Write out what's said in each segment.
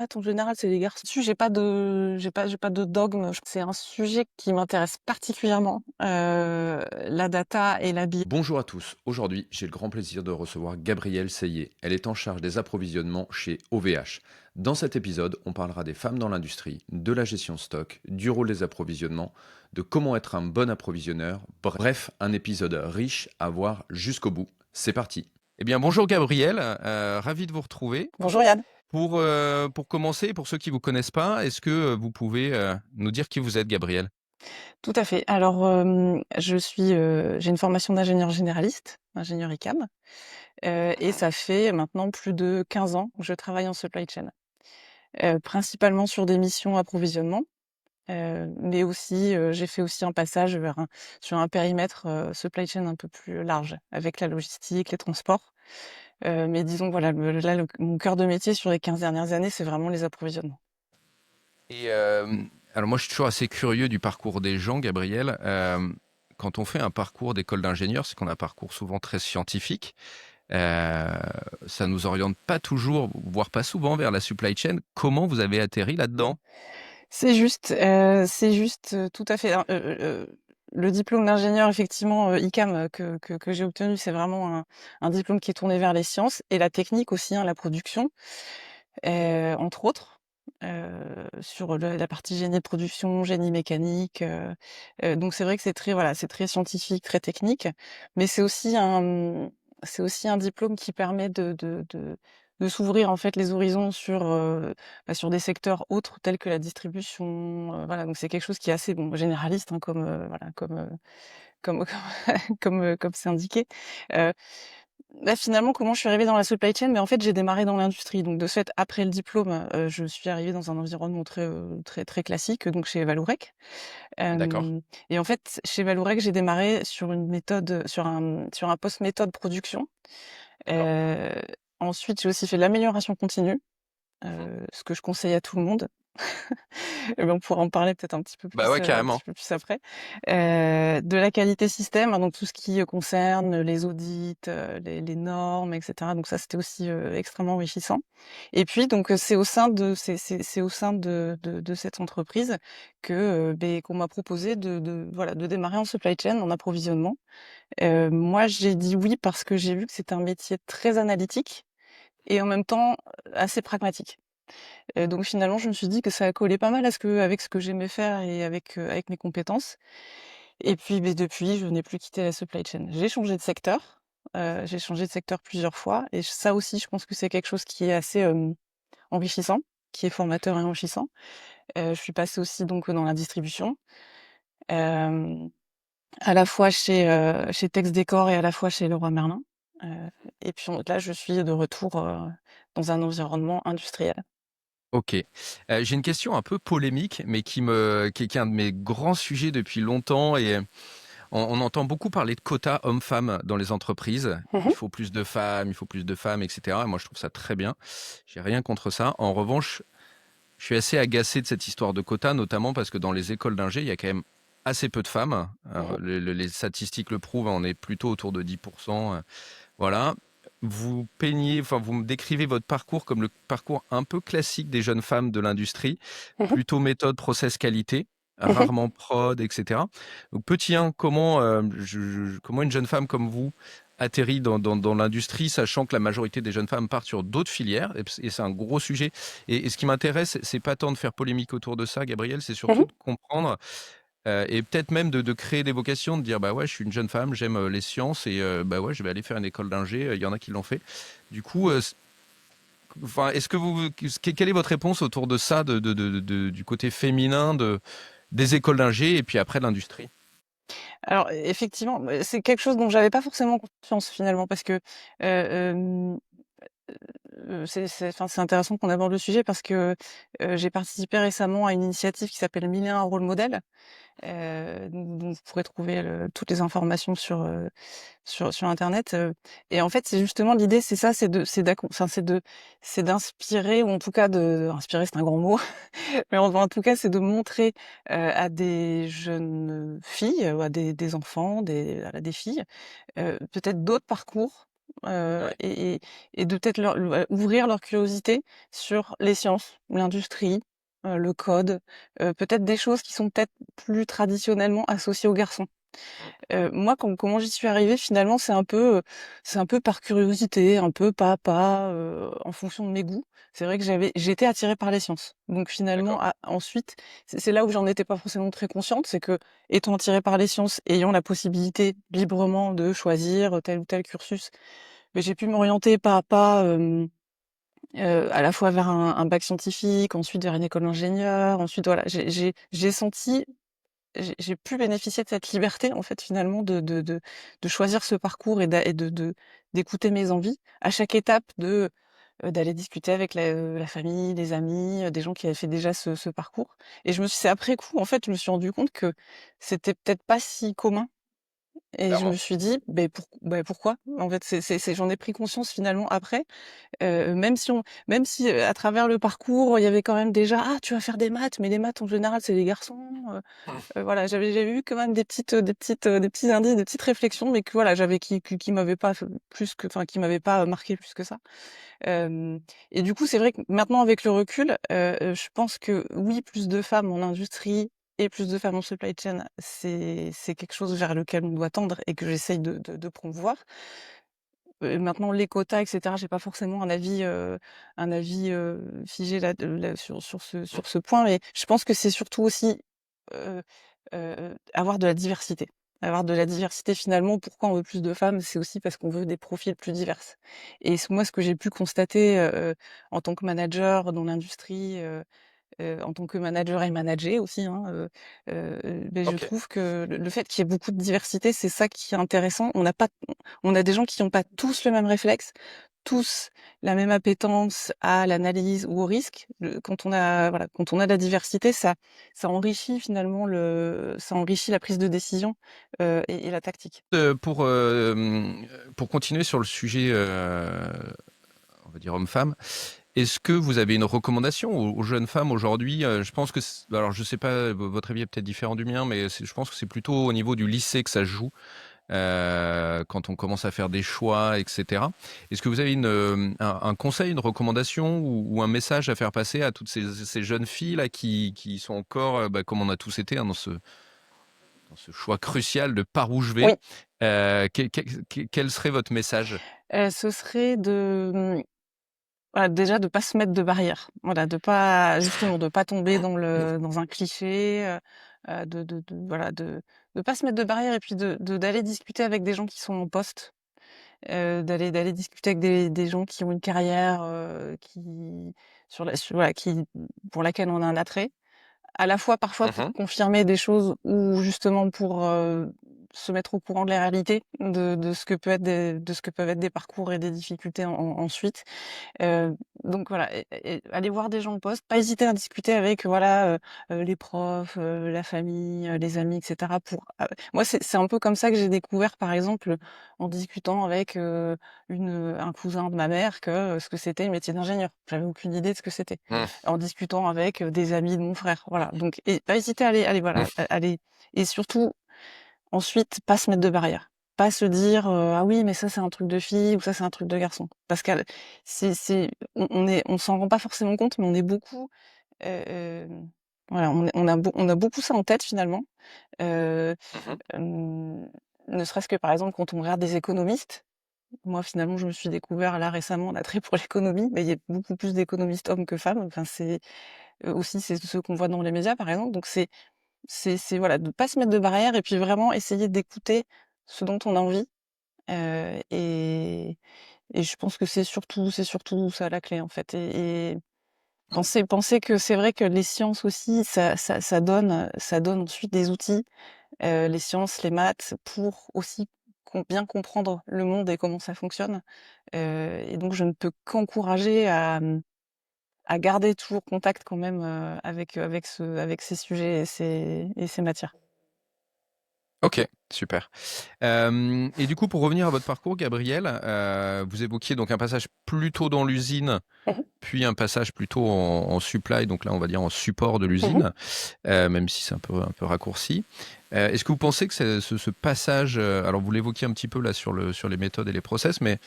En général, c'est les garçons. Dessus, j'ai pas de dogme. C'est un sujet qui m'intéresse particulièrement, la data et la BI. Bonjour à tous. Aujourd'hui, j'ai le grand plaisir de recevoir Gabrielle Seyé. Elle est en charge des approvisionnements chez OVH. Dans cet épisode, on parlera des femmes dans l'industrie, de la gestion stock, du rôle des approvisionnements, de comment être un bon approvisionneur. Bref, un épisode riche à voir jusqu'au bout. C'est parti. Eh bien, bonjour Gabrielle, ravi de vous retrouver. Bonjour Yann. Pour commencer, pour ceux qui ne vous connaissent pas, est-ce que vous pouvez nous dire qui vous êtes, Gabrielle? Tout à fait. Alors, j'ai une formation d'ingénieur généraliste, ingénieur ICAM, et ça fait maintenant plus de 15 ans que je travaille en supply chain, principalement sur des missions approvisionnement, mais aussi, j'ai fait aussi un passage sur un périmètre, supply chain un peu plus large, avec la logistique, les transports. Mais disons, voilà, mon cœur de métier sur les 15 dernières années, c'est vraiment les approvisionnements. Et alors moi, je suis toujours assez curieux du parcours des gens, Gabriel. Quand on fait un parcours d'école d'ingénieur, c'est qu'on a un parcours souvent très scientifique. Euh, Ça nous oriente pas toujours, voire pas souvent, vers la supply chain. Comment vous avez atterri là-dedans? Tout à fait. Le diplôme d'ingénieur, effectivement, ICAM, que j'ai obtenu, c'est vraiment un diplôme qui est tourné vers les sciences et la technique aussi, hein, la production, entre autres, sur la partie génie de production, génie mécanique. Donc c'est vrai que voilà, c'est très scientifique, très technique, mais c'est aussi un diplôme qui permet de s'ouvrir en fait les horizons sur des secteurs autres tels que la distribution. Voilà, donc c'est quelque chose qui est assez bon, généraliste, hein, voilà, comme comme c'est indiqué. Euh, Là, finalement, comment je suis arrivée dans la supply chain? Mais en fait, j'ai démarré dans l'industrie. Donc, de ce fait, après le diplôme, je suis arrivée dans un environnement très, très classique, donc chez Vallourec. D'accord. Et en fait, chez Vallourec, j'ai démarré sur une méthode, sur un post méthode production. D'accord. Heu, Ensuite, j'ai aussi fait de l'amélioration continue, Mhm. ce que je conseille à tout le monde. Et ben, on pourra en parler peut-être Bah ouais, un carrément. petit peu plus après. De la qualité système, hein, donc tout ce qui concerne les audits, les normes, et cetera. Donc ça, c'était aussi, extrêmement enrichissant. Et puis donc, c'est au sein de cette entreprise qu'on m'a proposé voilà, de démarrer en supply chain, en approvisionnement. Moi, j'ai dit oui parce que j'ai vu que c'était un métier très analytique et en même temps, assez pragmatique. Donc finalement, je me suis dit que ça collait pas mal avec ce que j'aimais faire et avec mes compétences. Et puis, beh, depuis, je n'ai plus quitté la supply chain. J'ai changé de secteur plusieurs fois et ça aussi, je pense que c'est quelque chose qui est assez, enrichissant, qui est formateur et enrichissant. Je suis passée aussi donc dans la distribution, hem, à la fois chez Tex Décor et à la fois chez Leroy Merlin. Et puis là, je suis de retour, dans un environnement industriel. Ok. J'ai une question un peu polémique, mais qui est un de mes grands sujets depuis longtemps. Et on entend beaucoup parler de quotas hommes-femmes dans les entreprises. Mmh. Il faut plus de femmes, etc. Et moi, je trouve ça très bien. J'ai rien contre ça. En revanche, je suis assez agacé de cette histoire de quotas, notamment parce que dans les écoles d'ingé, il y a quand même assez peu de femmes. Mmh. Les statistiques le prouvent, on est plutôt autour de 10%. Voilà. Vous me décrivez votre parcours comme le parcours un peu classique des jeunes femmes de l'industrie, Mmh. plutôt méthode, process, qualité, Mmh. rarement prod, etc. Donc petit 1, comment une jeune femme comme vous atterrit dans l'industrie, sachant que la majorité des jeunes femmes partent sur d'autres filières, et c'est un gros sujet. Et ce qui m'intéresse, c'est pas tant de faire polémique autour de ça, Gabriel, c'est surtout Mmh. de comprendre et peut-être même de créer des vocations, de dire bah ouais, je suis une jeune femme, j'aime les sciences et bah ouais, je vais aller faire une école d'ingé. Il y en a qui l'ont fait. Du coup, enfin, quelle est votre réponse autour de ça, du côté féminin des écoles d'ingé et puis après de l'industrie? Alors effectivement, c'est quelque chose dont j'avais pas forcément conscience finalement parce que, hem, c'est intéressant qu'on aborde le sujet parce que, j'ai participé récemment à une initiative qui s'appelle 1001 rôle modèle, dont vous pourrez trouver toutes les informations sur internet, et en fait, c'est justement l'idée, c'est ça, c'est d'inspirer ou en tout cas inspirer, c'est un grand mot, mais en tout cas, c'est de montrer, à des jeunes filles ou à des enfants, voilà, des filles, peut-être d'autres parcours, Ouais, et de peut-être ouvrir leur curiosité sur les sciences, l'industrie, le code, peut-être des choses qui sont peut-être plus traditionnellement associées aux garçons. Moi, comment j'y suis arrivée finalement, c'est un peu par curiosité, un peu pas, en fonction de mes goûts. C'est vrai que j'étais attirée par les sciences. Donc finalement, d'accord. ensuite, c'est là où j'en étais pas forcément très consciente, c'est que étant attirée par les sciences, ayant la possibilité librement de choisir tel ou tel cursus, mais j'ai pu m'orienter pas à pas, à la fois vers un bac scientifique, ensuite vers une école d'ingénieur, ensuite voilà, j'ai senti j'ai pu bénéficier de cette liberté, en fait, finalement, de choisir ce parcours et d'écouter mes envies à chaque étape d'aller discuter avec la famille, les amis, des gens qui avaient fait déjà ce parcours et c'est après coup, en fait, je me suis rendu compte que c'était peut-être pas si commun et je me Clairement. suis dit: pourquoi?» En fait, j'en ai pris conscience finalement après, même si, à travers le parcours, il y avait quand même déjà: «Ah, tu vas faire des maths, mais les maths en général, c'est les garçons», voilà, j'avais eu quand même des petits indices, des petites réflexions, mais que voilà, j'avais qui m'avaient pas qui m'avaient pas marqué plus que ça. Hem et du coup, c'est vrai que maintenant avec le recul, je pense que oui, plus de femmes en industrie et plus de femmes en supply chain, c'est quelque chose vers lequel on doit tendre et que j'essaye de promouvoir. Maintenant les quotas et cetera, j'ai pas forcément un avis, figé là sur ce point, mais je pense que c'est surtout aussi, heu avoir de la diversité. Avoir de la diversité finalement, pourquoi on veut plus de femmes? C'est aussi parce qu'on veut des profils plus diverses et moi, ce que j'ai pu constater, en tant que manager dans l'industrie, en tant que manager et manager aussi, hein, beh, je OK. trouve que le fait qu'il y ait beaucoup de diversité, c'est ça qui est intéressant. On a des gens qui ont pas tous le même réflexe, tous la même appétence à l'analyse ou au risque. Quand on a de la diversité, ça enrichit finalement ça enrichit la prise de décision, et la tactique. Pour continuer sur le sujet, on va dire homme-femme, est-ce que vous avez une recommandation aux jeunes femmes aujourd'hui? Je pense que alors je sais pas, votre avis est peut-être différent du mien, mais je pense que c'est plutôt au niveau du lycée que ça se joue, quand on commence à faire des choix, et cetera. Est-ce que vous avez un conseil, une recommandation ou un message à faire passer à toutes ces jeunes filles là qui sont encore, comme on a tous été, hein, dans ce choix crucial de par où je vais? Oui, Quel serait votre message? ce serait voilà, déjà de pas se mettre de barrières. Voilà, de pas tomber dans un cliché, voilà, de pas se mettre de barrières et puis d'aller discuter avec des gens qui sont en poste, d'aller discuter avec des gens qui ont une carrière, voilà, pour laquelle on a un attrait. À la fois, parfois, pour Mmh. confirmer des choses ou justement pour, se mettre au courant de la réalité de ce que de ce que peuvent être des parcours et des difficultés ensuite. Heu, donc voilà et aller voir des gens en poste, pas hésiter à discuter avec, voilà, les profs, la famille, les amis et cetera moi c'est un peu comme ça que j'ai découvert par exemple, en discutant avec, un cousin de ma mère ce que c'était le métier d'ingénieur. J'avais aucune idée de ce que c'était. Mmh. En discutant avec, des amis de mon frère, voilà donc et pas hésiter à aller voilà, Mmh. aller et surtout ensuite, pas se mettre de barrière. Pas se dire, «Ah oui, mais ça, c'est un truc de fille» ou «Ça, c'est un truc de garçon». Parce que on s'en rend pas forcément compte, mais on est beaucoup, voilà, on a beaucoup ça en tête finalement. Heu, Mmh. Ne serait-ce que, par exemple, quand on regarde des économistes, moi, finalement, je me suis découvert là récemment l'attrait pour l'économie, mais il y a beaucoup plus d'économistes hommes que femmes. Enfin, aussi, c'est ceux qu'on voit dans les médias, par exemple. Donc voilà, de pas se mettre de barrière et puis vraiment essayer d'écouter ce dont on a envie, et je pense que c'est surtout ça la clé, en fait et penser que c'est vrai que les sciences aussi, ça donne ensuite des outils, les sciences, les maths pour aussi bien comprendre le monde et comment ça fonctionne, et donc je ne peux qu'encourager à garder toujours contact quand même, avec ces sujets et ces matières. OK, super. Et du coup, pour revenir à votre parcours, Gabriel, vous évoquiez donc un passage plutôt dans l'usine, Mmh puis un passage plutôt en supply, donc là, on va dire en support de mh. l'usine, même si c'est un peu raccourci. Est-ce que vous pensez que ce passage, alors vous l'évoquiez un petit peu là sur les méthodes et les process, mais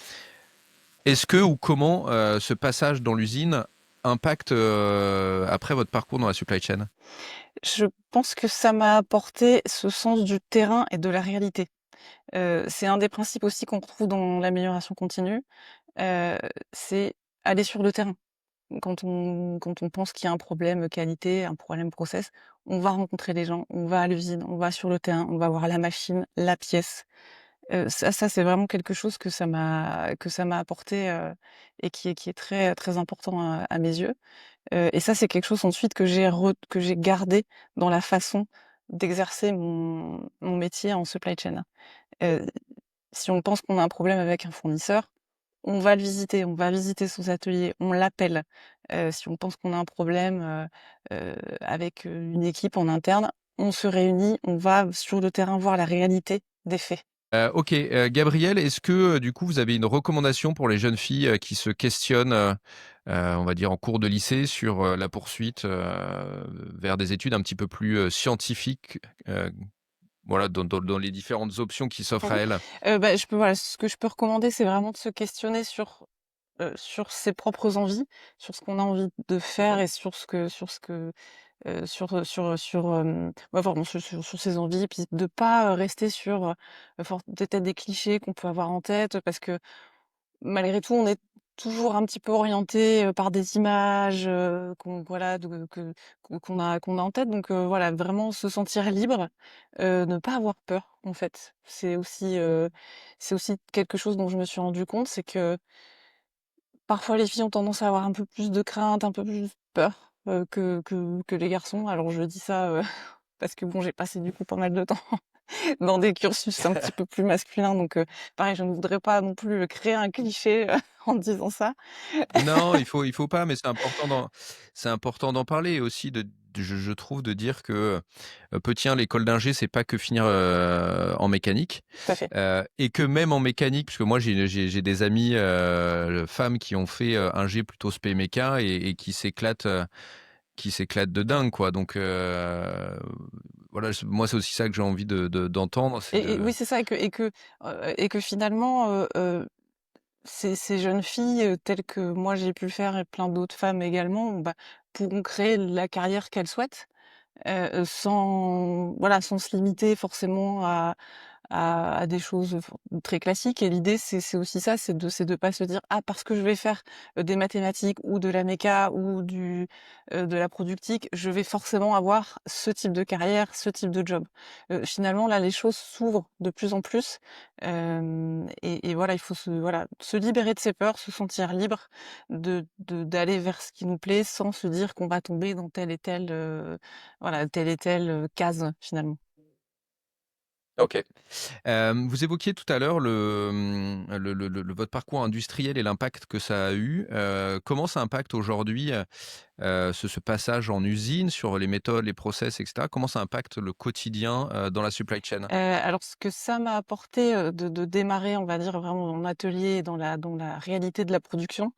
est-ce que ou comment ce passage dans l'usine impacte après votre parcours dans la supply chain? Je pense que ça m'a apporté ce sens du terrain et de la réalité. C'est un des principes aussi qu'on retrouve dans l'amélioration continue, heu, c'est aller sur le terrain. Quand on pense qu'il y a un problème qualité, un problème process, on va rencontrer les gens, on va à l'usine, on va sur le terrain, on va voir la machine, la pièce. Ça c'est vraiment quelque chose que ça m'a apporté, et qui est très, très important à mes yeux. Et ça, c'est quelque chose ensuite que j'ai gardé dans la façon d'exercer mon métier en supply chain. Heu, Si on pense qu'on a un problème avec un fournisseur, on va visiter son atelier, on l'appelle. Si on pense qu'on a un problème, avec, une équipe en interne, on se réunit, on va sur le terrain voir la réalité des faits. OK, Gabriel, est-ce que, du coup, vous avez une recommandation pour les jeunes filles, qui se questionnent, on va dire en cours de lycée sur, la poursuite, vers des études un petit peu plus, scientifiques, voilà, dans les différentes options qui s'offrent Mmh à elles? Bah, voilà, ce que je peux recommander, c'est vraiment de se questionner sur ses propres envies, sur ce qu'on a envie de faire et ouais, vraiment sur ses envies, puis de pas, rester sur, peut-être des clichés qu'on peut avoir en tête, parce que malgré tout, on est toujours un petit peu orienté, par des images, qu'on voilà, de que qu'on a en tête, donc voilà, vraiment se sentir libre, ne pas avoir peur, en fait. C'est aussi quelque chose dont je me suis rendu compte, c'est que parfois, les filles ont tendance à avoir un peu plus de crainte, un peu plus peur, que les garçons. Alors je dis ça, parce que bon, j'ai passé du coup pas mal de temps dans des cursus un petit peu plus masculins, donc pareil, je ne voudrais pas non plus, créer un cliché, en disant ça. Non, il faut pas, mais c'est important d'en parler aussi je trouve de dire que, tiens, l'école d'ingé, c'est pas que finir, en mécanique, Tout à fait. et que même en mécanique, parce que moi j'ai des amis, femmes qui ont fait, ingé plutôt spé méca et qui s'éclatent de dingue, quoi, donc voilà, moi, c'est aussi ça que j'ai envie d'entendre, c'est Et de oui, c'est ça, et que finalement, ces jeunes filles, telles que moi j'ai pu le faire et plein d'autres femmes également, bah, pourront créer la carrière qu'elles souhaitent, sans voilà, sans se limiter forcément à des choses très classiques. Et l'idée, c'est aussi ça, c'est de pas se dire: «Ah, parce que je vais faire, des mathématiques ou de la méca ou de la productique, je vais forcément avoir ce type de carrière, ce type de job». Finalement, là, les choses s'ouvrent de plus en plus, et voilà, il faut se libérer de ses peurs, se sentir libre d'aller vers ce qui nous plaît, sans se dire qu'on va tomber dans telle et telle, voilà, telle et telle, case, finalement. OK. Vous évoquiez tout à l'heure votre parcours industriel et l'impact que ça a eu. Comment ça impacte aujourd'hui, ce passage en usine sur les méthodes, les process et cetera? Comment ça impacte le quotidien, dans la supply chain? Alors ce que ça m'a apporté, de démarrer, on va dire, vraiment en atelier dans la réalité de la production,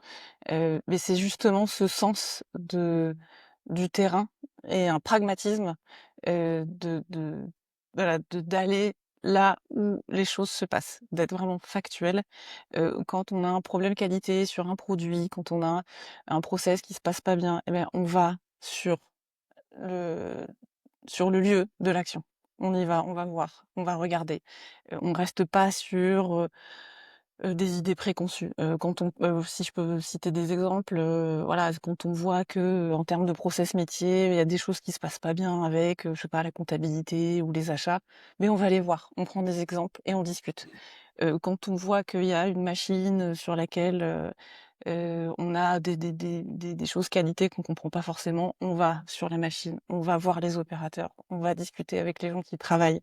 mais c'est justement ce sens du terrain et un pragmatisme, de voilà, d'aller là où les choses se passent, d'être vraiment factuel. Quand on a un problème qualité sur un produit, quand on a un process qui se passe pas bien, et ben, on va le sur le lieu de l'action. On y va, on va voir, on va regarder. On reste pas sur, des idées préconçues. Si je peux citer des exemples, voilà, quand on voit que, en termes de process métier, il y a des choses qui se passent pas bien avec, je sais pas, la comptabilité ou les achats, mais on va les voir. On prend des exemples et on discute. Quand on voit qu'il y a une machine, sur laquelle, on a des choses qualité qu'on comprend pas forcément, on va sur la machine, on va voir les opérateurs, on va discuter avec les gens qui travaillent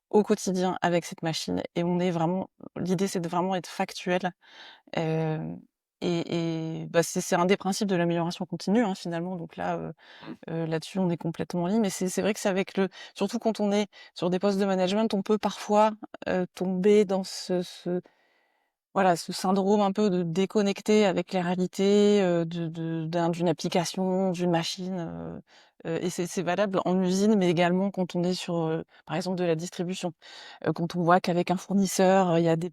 au quotidien avec cette machine, et on est vraiment l'idée, c'est de vraiment être factuel, hem bah, c'est un des principes de l'amélioration continue, hein, finalement, donc là, Mmh. là-dessus, on est complètement en ligne, mais c'est vrai que c'est avec le surtout quand on est sur des postes de management, on peut parfois, tomber dans voilà, ce syndrome un peu de déconnecter avec les réalités, d'une application, d'une machine, et c'est valable en usine, mais également quand on est sur, par exemple, de la distribution. Quand on voit qu'avec un fournisseur, il y a des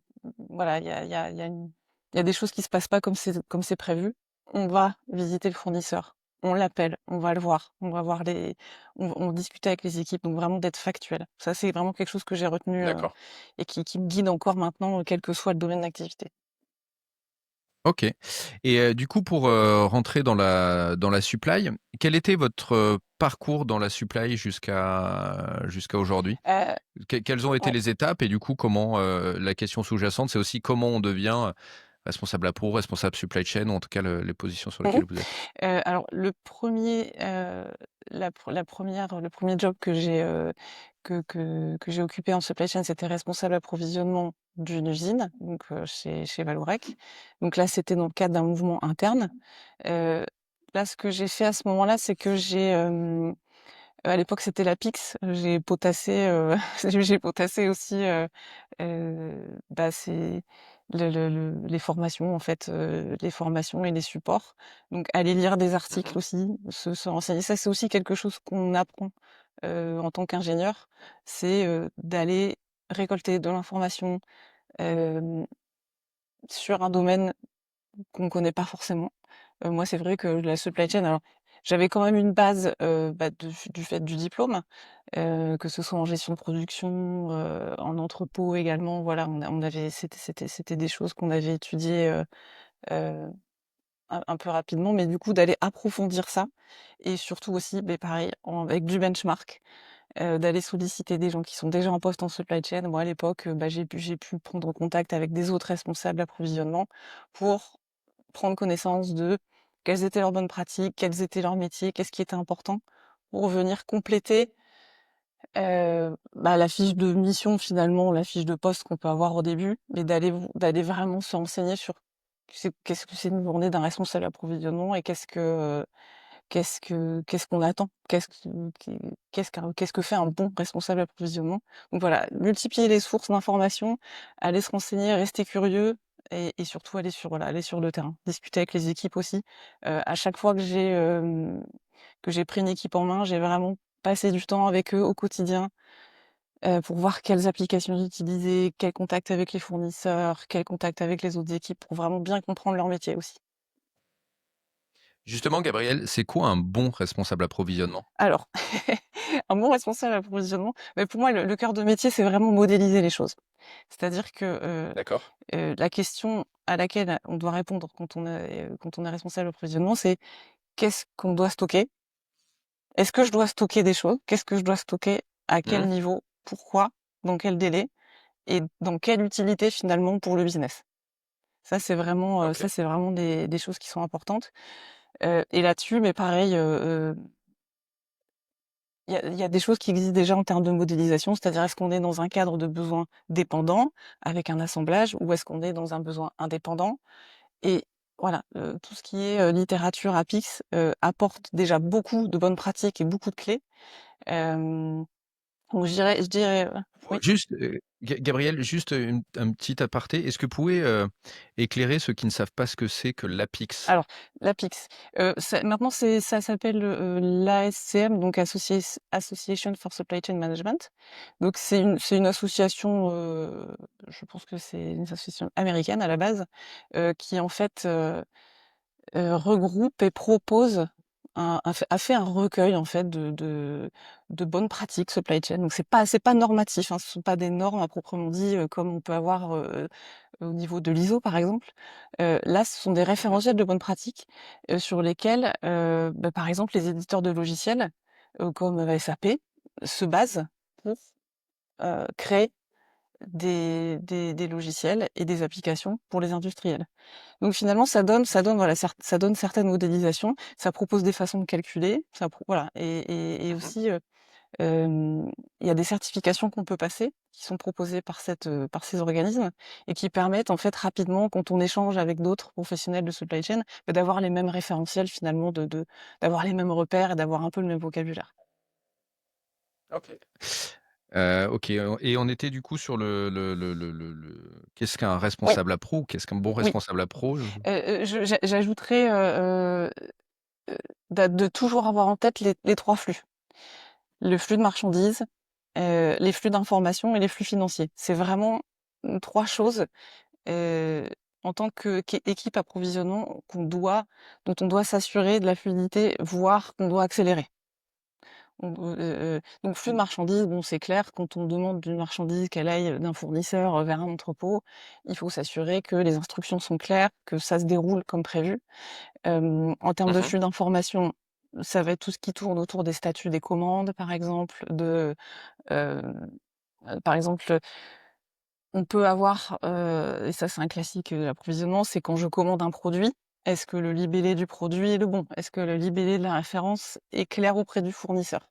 voilà, il y a des choses qui se passent pas comme c'est prévu, on va visiter le fournisseur, on l'appelle, on va le voir, on va voir les on discute avec les équipes, donc vraiment d'être factuel. Ça, c'est vraiment quelque chose que j'ai retenu, D'accord. et qui me guide encore maintenant, quel que soit le domaine d'activité. OK et du coup pour, rentrer dans la supply, quel était votre, parcours dans la supply jusqu'à aujourd'hui? Heu, Quelles ont été ouais. les étapes et du coup comment, la question sous-jacente, c'est aussi comment on devient, responsable appro, responsable supply chain ou en tout cas les positions sur Mmh mh. lesquelles vous êtes? Alors la 1re le premier job que j'ai, que j'ai occupé en supply chain, c'était responsable approvisionnement d'une usine, donc chez Vallourec. Donc là, c'était dans le cadre d'un mouvement interne. Heu, Là, ce que j'ai fait à ce moment-là, c'est que à l'époque, c'était la PIX, j'ai potassé, j'ai potassé aussi, bah, c'est les formations en fait, les formations et les supports. Donc aller lire des Mmh. articles aussi, se renseigner. Ça, c'est aussi quelque chose qu'on apprend, en tant qu'ingénieur, c'est, d'aller récolter de l'information, hem, sur un domaine qu'on connaît pas forcément. Moi, c'est vrai que la supply chain, alors j'avais quand même une base, bah, du fait du diplôme, que ce soit en gestion de production, en entrepôt également, voilà, on avait c'était des choses qu'on avait étudiées, heu, un peu rapidement, mais du coup d'aller approfondir ça et surtout aussi, beh, pareil, avec du benchmark, d'aller solliciter des gens qui sont déjà en poste en supply chain. Moi, à l'époque, bah, j'ai pu prendre contact avec des autres responsables approvisionnement pour prendre connaissance de quelles étaient leurs bonnes pratiques, quels étaient leurs métiers, qu'est-ce qui était important pour venir compléter, bah, la fiche de mission finalement, la fiche de poste qu'on peut avoir au début, mais d'aller vraiment se renseigner sur qu'est-ce que c'est une journée d'un responsable approvisionnement et qu'est-ce qu'on attend? Qu'est-ce que fait un bon responsable approvisionnement? Donc voilà, multiplier les sources d'informations, aller se renseigner, rester curieux et surtout aller sur, voilà, aller sur le terrain. Discuter avec les équipes aussi. À chaque fois que j'ai pris une équipe en main, j'ai vraiment passé du temps avec eux au quotidien, pour voir quelles applications ils utilisaient, quels contacts avec les fournisseurs, quels contacts avec les autres équipes pour vraiment bien comprendre leur métier aussi. Justement Gabriel, c'est quoi un bon responsable approvisionnement? Alors, un bon responsable approvisionnement, mais pour moi, le cœur de métier, c'est vraiment modéliser les choses. C'est-à-dire que, D'accord. la question à laquelle on doit répondre quand on est responsable approvisionnement, c'est: «Qu'est-ce qu'on doit stocker? Est-ce que je dois stocker des choses? Qu'est-ce que je dois stocker? À quel Mmh. niveau? Pourquoi? Dans quel délai? Et dans quelle utilité finalement pour le business?» OK. Ça, c'est vraiment des choses qui sont importantes. Et là-dessus, mais pareil, il y a des choses qui existent déjà en termes de modélisation, c'est-à-dire est-ce qu'on est dans un cadre de besoin dépendant avec un assemblage ou est-ce qu'on est dans un besoin indépendant? Et voilà, tout ce qui est, littérature APIX, apporte déjà beaucoup de bonnes pratiques et beaucoup de clés. Hem, donc je dirais, oui? Juste, Gabriel, juste, un petit aparté. Est-ce que vous pouvez, éclairer ceux qui ne savent pas ce que c'est que l'APIX? Alors, l'APIX, maintenant ça s'appelle, l'ASCM, donc Association for Supply Chain Management. Donc c'est une association, je pense que c'est une association américaine à la base, qui en fait, regroupe et propose a fait un recueil en fait de bonnes pratiques supply chain. Donc c'est pas normatif, hein, ce sont pas des normes à proprement dit, comme on peut avoir, au niveau de l'ISO par exemple. Là, ce sont des Mmh. référentiels de bonnes pratiques, sur lesquels, bah, par exemple les éditeurs de logiciels, comme, SAP, se basent pour, créer des logiciels et des applications pour les industriels. Donc finalement ça donne voilà ça donne certaines modélisations, ça propose des façons de calculer, voilà et Mmh. aussi, Il y a des certifications qu'on peut passer, qui sont proposées par ces organismes et qui permettent en fait rapidement, quand on échange avec d'autres professionnels de supply chain, d'avoir les mêmes référentiels finalement, d'avoir les mêmes repères et d'avoir un peu le même vocabulaire. OK. OK, et on était du coup sur qu'est-ce qu'un Oui, responsable appro? Ou qu'est-ce qu'un bon oui. responsable appro? J'ajouterais, de toujours avoir en tête les 3 flux. Le flux de marchandises, les flux d'informations et les flux financiers. C'est vraiment, 3 choses, heu, en tant qu'équipe approvisionnement dont on doit s'assurer de la fluidité, voire qu'on doit accélérer. Donc flux de marchandises, bon, c'est clair, quand on demande une marchandise qu'elle aille d'un fournisseur, vers un entrepôt, il faut s'assurer que les instructions sont claires, que ça se déroule comme prévu. En termes de Mmh. flux d'informations, ça va être tout ce qui tourne autour des statuts des commandes, par exemple, hem, par exemple, on peut avoir, et ça c'est un classique, de l'approvisionnement, c'est quand je commande un produit, est-ce que le libellé du produit est le bon? Est-ce que le libellé de la référence est clair auprès du fournisseur?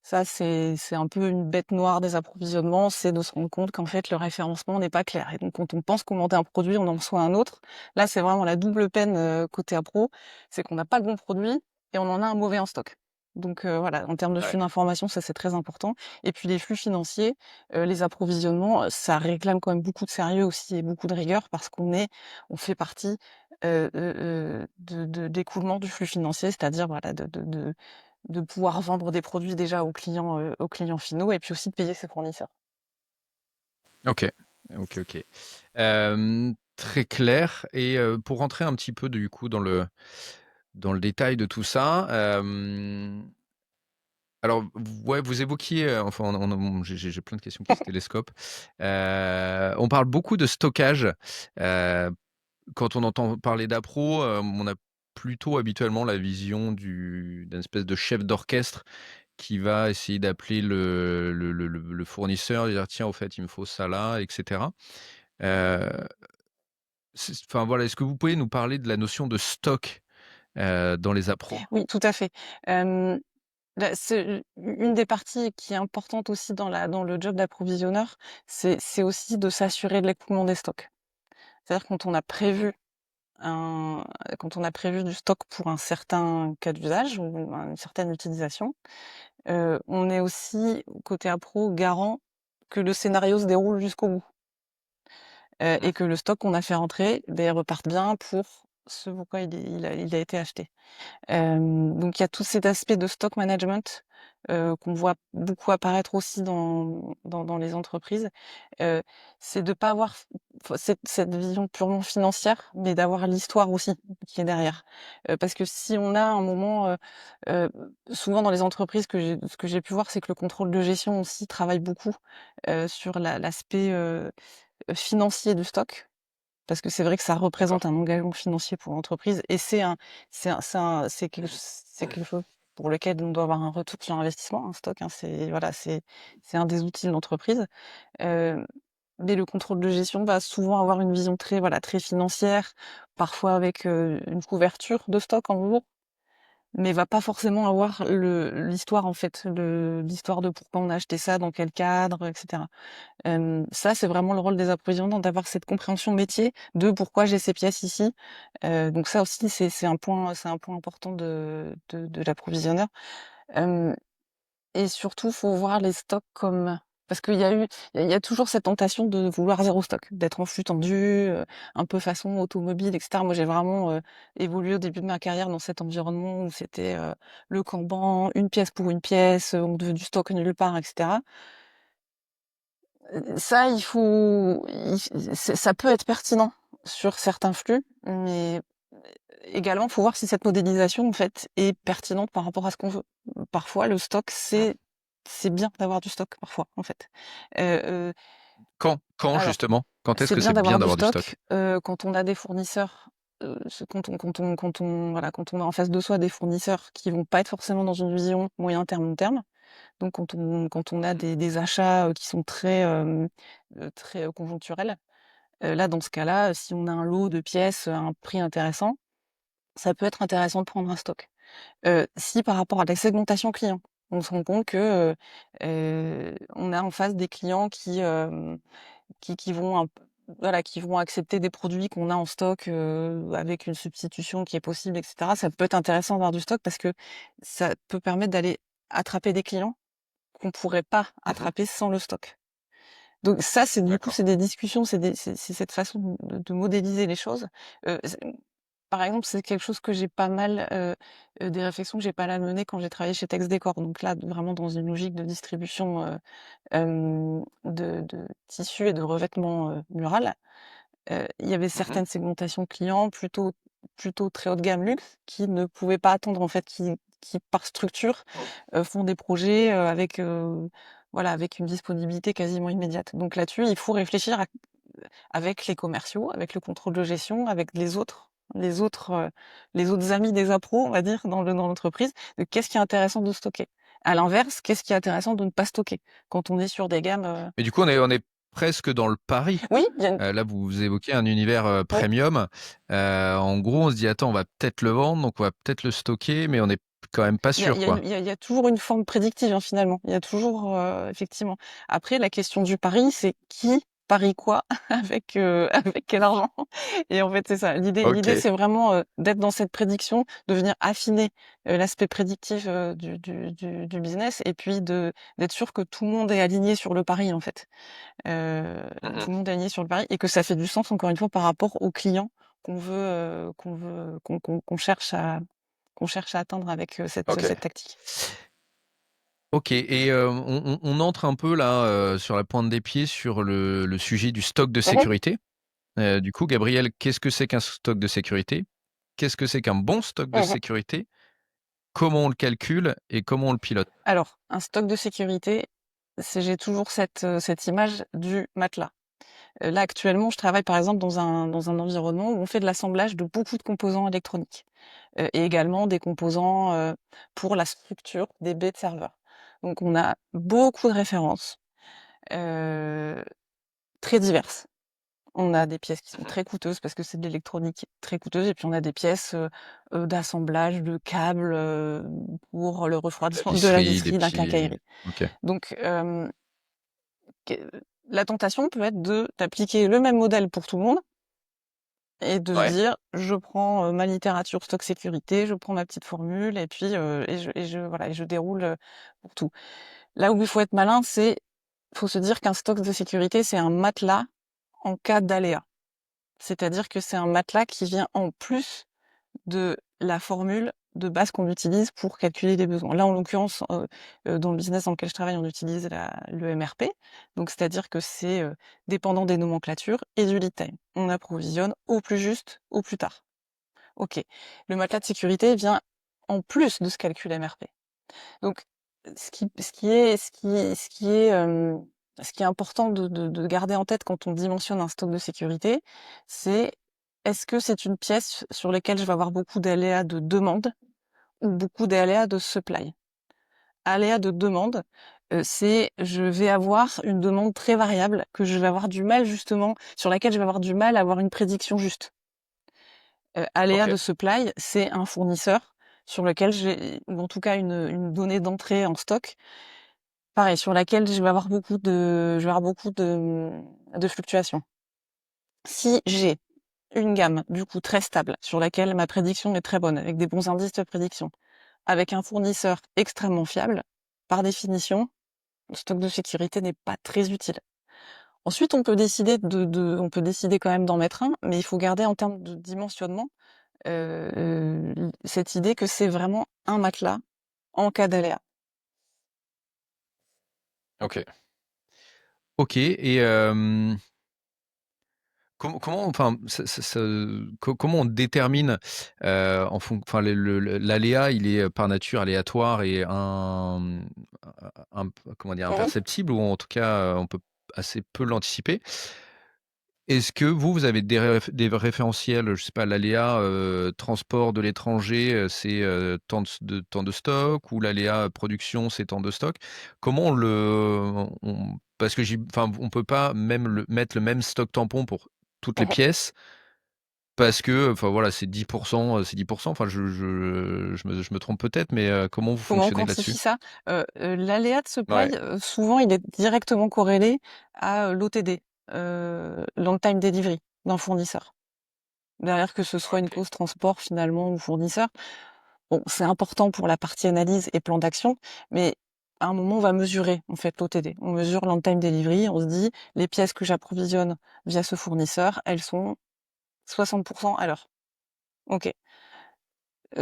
Ça, c'est un peu une bête noire des approvisionnements, c'est de se rendre compte qu'en fait, le référencement n'est pas clair et donc quand on pense commander un produit, on en reçoit un autre. Là, c'est vraiment la double peine, côté appro, c'est qu'on n'a pas le bon produit et on en a un mauvais en stock. Donc voilà, en termes de Ouais. flux d'informations, ça, c'est très important et puis les flux financiers, les approvisionnements, ça réclame quand même beaucoup de sérieux aussi et beaucoup de rigueur parce on fait partie, d'écoulement du flux financier, c'est-à-dire voilà, de pouvoir vendre des produits déjà aux clients finaux et puis aussi de payer ses fournisseurs. OK. OK, OK. Très clair, et pour rentrer un petit peu du coup dans le détail de tout ça, alors ouais, vous évoquiez, enfin j'ai plein de questions qui se télescopent. On parle beaucoup de stockage. Heu, Quand on entend parler d'appro, on a plutôt habituellement la vision d'un espèce de chef d'orchestre qui va essayer d'appeler le fournisseur et dire: «Tiens, au fait, il me faut ça là», et cetera. Heu, enfin voilà, est-ce que vous pouvez nous parler de la notion de stock, dans les appros? Oui, tout à fait. Hem, c'est une des parties qui est importante aussi dans le job d'approvisionneur, c'est aussi de s'assurer de l'écoulement des stocks. C'est-à-dire Mmh. quand on a prévu du stock pour un certain cas d'usage ou une certaine utilisation, on est aussi, côté appro, garant que le scénario se déroule jusqu'au bout. Et Mmh. que le stock qu'on a fait rentrer, beh, reparte bien pour ce pourquoi il a été acheté. Donc il y a tout cet aspect de stock management, qu'on voit beaucoup apparaître aussi dans les entreprises. Heu, c'est de pas avoir cette vision purement financière, mais d'avoir l'histoire aussi qui est derrière. Parce que si on a un moment, heu, souvent dans les entreprises ce que j'ai pu voir, c'est que le contrôle de gestion aussi travaille beaucoup, sur l'aspect, financier du stock. Parce que c'est vrai que ça représente D'accord. un engagement financier pour l'entreprise et c'est quelque chose pour lequel on doit avoir un retour sur investissement, un stock, hein. C'est un des outils de l'entreprise. Heu, mais le contrôle de gestion va souvent avoir une vision très, voilà, très financière, parfois avec, une couverture de stock en gros, mais va pas forcément avoir l'histoire en fait, l'histoire de pourquoi on a acheté ça, dans quel cadre, et cetera. Ça, c'est vraiment le rôle des approvisionnants, d'avoir cette compréhension métier de pourquoi j'ai ces pièces ici. Donc ça aussi, c'est un point important de l'approvisionneur. Hem et surtout, faut voir les stocks comme parce il y a toujours cette tentation de vouloir zéro stock, d'être en flux tendu, un peu façon automobile et cetera. Moi, j'ai vraiment, évolué au début de ma carrière dans cet environnement où c'était, le Kanban, une pièce pour une pièce, on veut du stock nulle part et cetera. Ça, ça peut être pertinent sur certains flux, mais également, faut voir si cette modélisation, en fait, est pertinente par rapport à ce qu'on veut. Parfois, le stock, Mmh. c'est bien d'avoir du stock, parfois, en fait. Heu heu, Quand alors, justement? Quand est-ce c'est que bien c'est bien d'avoir du d'avoir du stock? stock, quand on a des fournisseurs, voilà, quand on a en face de soi des fournisseurs qui vont pas être forcément dans une vision moyen terme, long terme. Donc quand on a Mmh. des achats, qui sont très, conjoncturels, là, dans ce cas-là, si on a un lot de pièces, à un prix intéressant, ça peut être intéressant de prendre un stock. Si par rapport à la segmentation client, On se rend compte que, on a en face des clients qui vont un p voilà, qui vont accepter des produits qu'on a en stock, avec une substitution qui est possible et cetera. Ça peut être intéressant d'avoir du stock parce que ça peut permettre d'aller attraper des clients qu'on pourrait pas Mhm. attraper sans le stock. Donc ça, c'est du coup, D'accord. c'est des discussions, c'est cette façon de modéliser les choses. Z Par exemple, c'est quelque chose que j'ai pas mal, des réflexions que j'ai pas mal menées quand j'ai travaillé chez Texdecor. Donc là, vraiment dans une logique de distribution, de tissus et de revêtements, mural. Il y avait Mhm. certaines segmentations clients plutôt très haut de gamme luxe qui ne pouvaient pas attendre en fait, qui par structure, font des projets, avec, voilà, avec une disponibilité quasiment immédiate. Donc là-dessus, il faut réfléchir avec les commerciaux, avec le contrôle de gestion, avec les autres amis des appros, on va dire, dans l'entreprise, de qu'est-ce qui est intéressant de stocker? À l'inverse, qu'est-ce qui est intéressant de ne pas stocker? Quand on est sur des gammes, Mais du coup, on est presque dans le pari. oui, il y a une Là, vous évoquez un univers oui, premium. En gros, on se dit, attends, on va peut-être le vendre, donc on va peut-être le stocker, mais on n'est quand même pas sûr, quoi. il y a toujours une forme prédictive, hein, finalement. Il y a toujours, effectivement. Après, la question du pari, c'est qui parie quoi avec, avec quel argent? Et en fait, c'est ça. L'idée, Ok. c'est vraiment, d'être dans cette prédiction, de venir affiner, l'aspect prédictif, du business et puis d'être sûr que tout le monde est aligné sur le pari, en fait. Heu, Mhm. Tout le monde est aligné sur le pari et que ça fait du sens, encore une fois, par rapport aux clients qu'on cherche à atteindre avec, Ok. cette tactique. Ok. Et on entre un peu là sur la pointe des pieds sur le sujet du stock de Mmh. sécurité. Du coup, Gabriel, qu'est-ce que c'est qu'un stock de sécurité? Qu'est-ce que c'est qu'un bon stock de Mmh. sécurité? Comment on le calcule et comment on le pilote? Alors, un stock de sécurité, j'ai toujours cette image du matelas. Là, actuellement, je travaille, par exemple, dans un environnement où on fait de l'assemblage de beaucoup de composants électroniques, et également des composants, pour la structure des baies de serveurs. Donc on a beaucoup de références, heu, très diverses. On a des pièces qui sont Mhm. très coûteuses parce que c'est de l'électronique très coûteuse et puis on a des pièces, d'assemblage de câbles, pour le La refroidissement de la visserie, des visserie, d'un petits. quincaillerie. Ok. Donc que la tentation peut être d'appliquer le même modèle pour tout le monde et de se Ouais. dire: «Je prends, ma littérature stock sécurité, je prends ma petite formule et puis, voilà et je déroule, pour tout». Là où il faut être malin, faut se dire qu'un stock de sécurité, c'est un matelas en cas d'aléa. C'est-à-dire que c'est un matelas qui vient en plus de la formule de base qu'on utilise pour calculer les besoins. Là, en l'occurrence, dans le business dans lequel je travaille, on utilise le MRP, donc c'est-à-dire que c'est, dépendant des nomenclatures et du lead time. On approvisionne au plus juste, au plus tard. OK. Le matelas de sécurité vient en plus de ce calcul MRP. Donc ce qui est important de garder en tête quand on dimensionne un stock de sécurité, c'est est-ce que c'est une pièce sur laquelle je vais avoir beaucoup d'aléas de demande ou beaucoup d'aléas de supply? Aléas de demande, c'est je vais avoir une demande très variable que je vais avoir du mal justement sur laquelle je vais avoir du mal à avoir une prédiction juste. Aléa Ok. de supply, c'est un fournisseur sur lequel j'ai ou en tout cas une donnée d'entrée en stock. Pareil, sur laquelle je vais avoir beaucoup de fluctuations. Si j'ai une gamme, du coup, très stable, sur laquelle ma prédiction est très bonne, avec des bons indices de prédiction, avec un fournisseur extrêmement fiable, par définition, le stock de sécurité n'est pas très utile. Ensuite, on peut décider quand même d'en mettre un, mais il faut garder en termes de dimensionnement, cette idée que c'est vraiment un matelas en cas d'aléa. Ok. Ok. Et comment, enfin, comment on détermine enfin, l'aléa, il est par nature aléatoire et comment dire, Mmh. imperceptible, ou en tout cas, on peut assez peu l'anticiper. Est-ce que vous avez des référentiels, je sais pas, l'aléa transport de l'étranger, c'est tant de stock, ou l'aléa production, c'est tant de stock? Comment parce que enfin, on peut pas même mettre le même stock tampon pour toutes les Mmh. pièces, parce que, enfin voilà, c'est 10%, c'est 10%. Enfin, je me trompe peut-être, mais comment vous Comment on fonctionnez quantifie là-dessus? ça? L'aléa de Ouais. supply, souvent, il est directement corrélé à, l'OTD, long time delivery d'un fournisseur. Derrière, que ce soit une OK. cause transport finalement ou fournisseur. Bon, c'est important pour la partie analyse et plan d'action, mais à un moment, on va mesurer en fait l'OTD. On mesure long time delivery, on se dit: «Les pièces que j'approvisionne via ce fournisseur, elles sont 60 à l'heure». OK.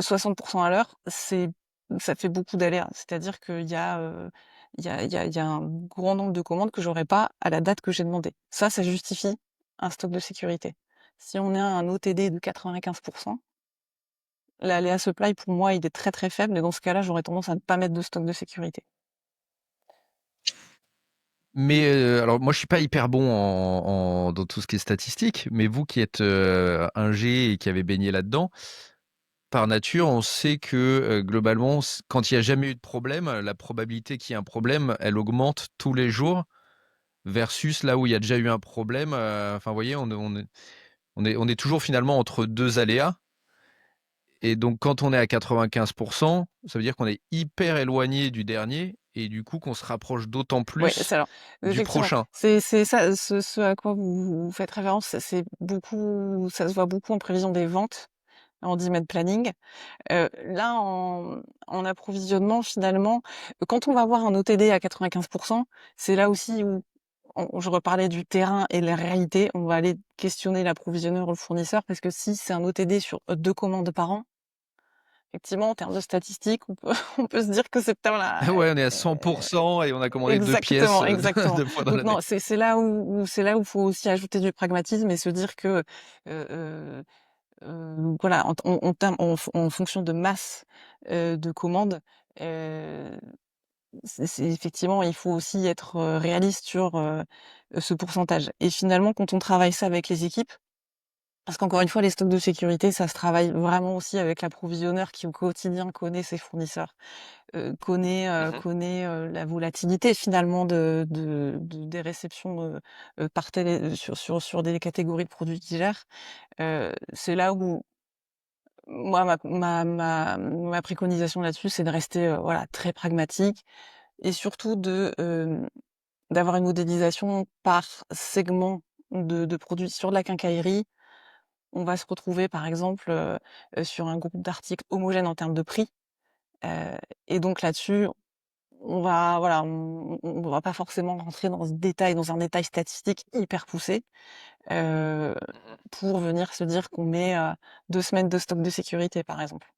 60 à l'heure, ça fait beaucoup d'aléas. C'est-à-dire qu'il y a, il y a un grand nombre de commandes que j'aurai pas à la date que j'ai demandé. Ça justifie un stock de sécurité. Si on est à un OTD de 95, l'aléa supply pour moi, il est très, très faible et dans ce cas-là, j'aurais tendance à ne pas mettre de stock de sécurité. Mais alors moi, je suis pas hyper bon dans tout ce qui est statistique, mais vous qui êtes ingé et qui avez baigné là-dedans, par nature, on sait que globalement, quand il n'y a jamais eu de problème, la probabilité qu'il y ait un problème, elle augmente tous les jours, versus là où il y a déjà eu un problème. Enfin, vous voyez, on est toujours finalement entre deux aléas. Et donc, quand on est à 95%, ça veut dire qu'on est hyper éloigné du dernier et du coup qu'on se rapproche d'autant Oui, plus c'est alors du effectivement, prochain. c'est ça, ce à quoi vous faites référence, c'est beaucoup, ça se voit beaucoup en prévision des ventes, en demand planning. Là, en approvisionnement, finalement, quand on va avoir un OTD à 95, c'est là aussi où je reparlais du terrain et la réalité. On va aller questionner l'approvisionneur ou le fournisseur parce que si c'est un OTD sur 2 commandes par an, effectivement, en termes de statistiques, on peut on peut se dire que c'est peut-être la Ouais, on est à 100% et on a commandé 2 pièces exactement, exactement. 2 fois dans Donc l'année. non, c'est là où c'est là où faut aussi ajouter du pragmatisme et se dire que, heu voilà, en fonction de masse, de commandes, heu, c'est effectivement, il faut aussi être, réaliste sur, ce pourcentage et finalement, quand on travaille ça avec les équipes parce qu'encore une fois, les stocks de sécurité, ça se travaille vraiment aussi avec l'approvisionneur qui, au quotidien, connaît ses fournisseurs, Mmh. connaît, la volatilité finalement des réceptions, par télé sur des catégories de produits qu'il gère. C'est là où moi, ma préconisation là-dessus, c'est de rester, voilà, très pragmatique et surtout d'avoir une modélisation par segment de produits. Sur de la quincaillerie, on va se retrouver, par exemple, sur un groupe d'articles homogènes en termes de prix, heu et donc là-dessus, on va voilà, on va pas forcément rentrer dans un détail statistique hyper poussé, heu, Mmh. pour venir se dire qu'on met, 2 semaines de stock de sécurité, par exemple.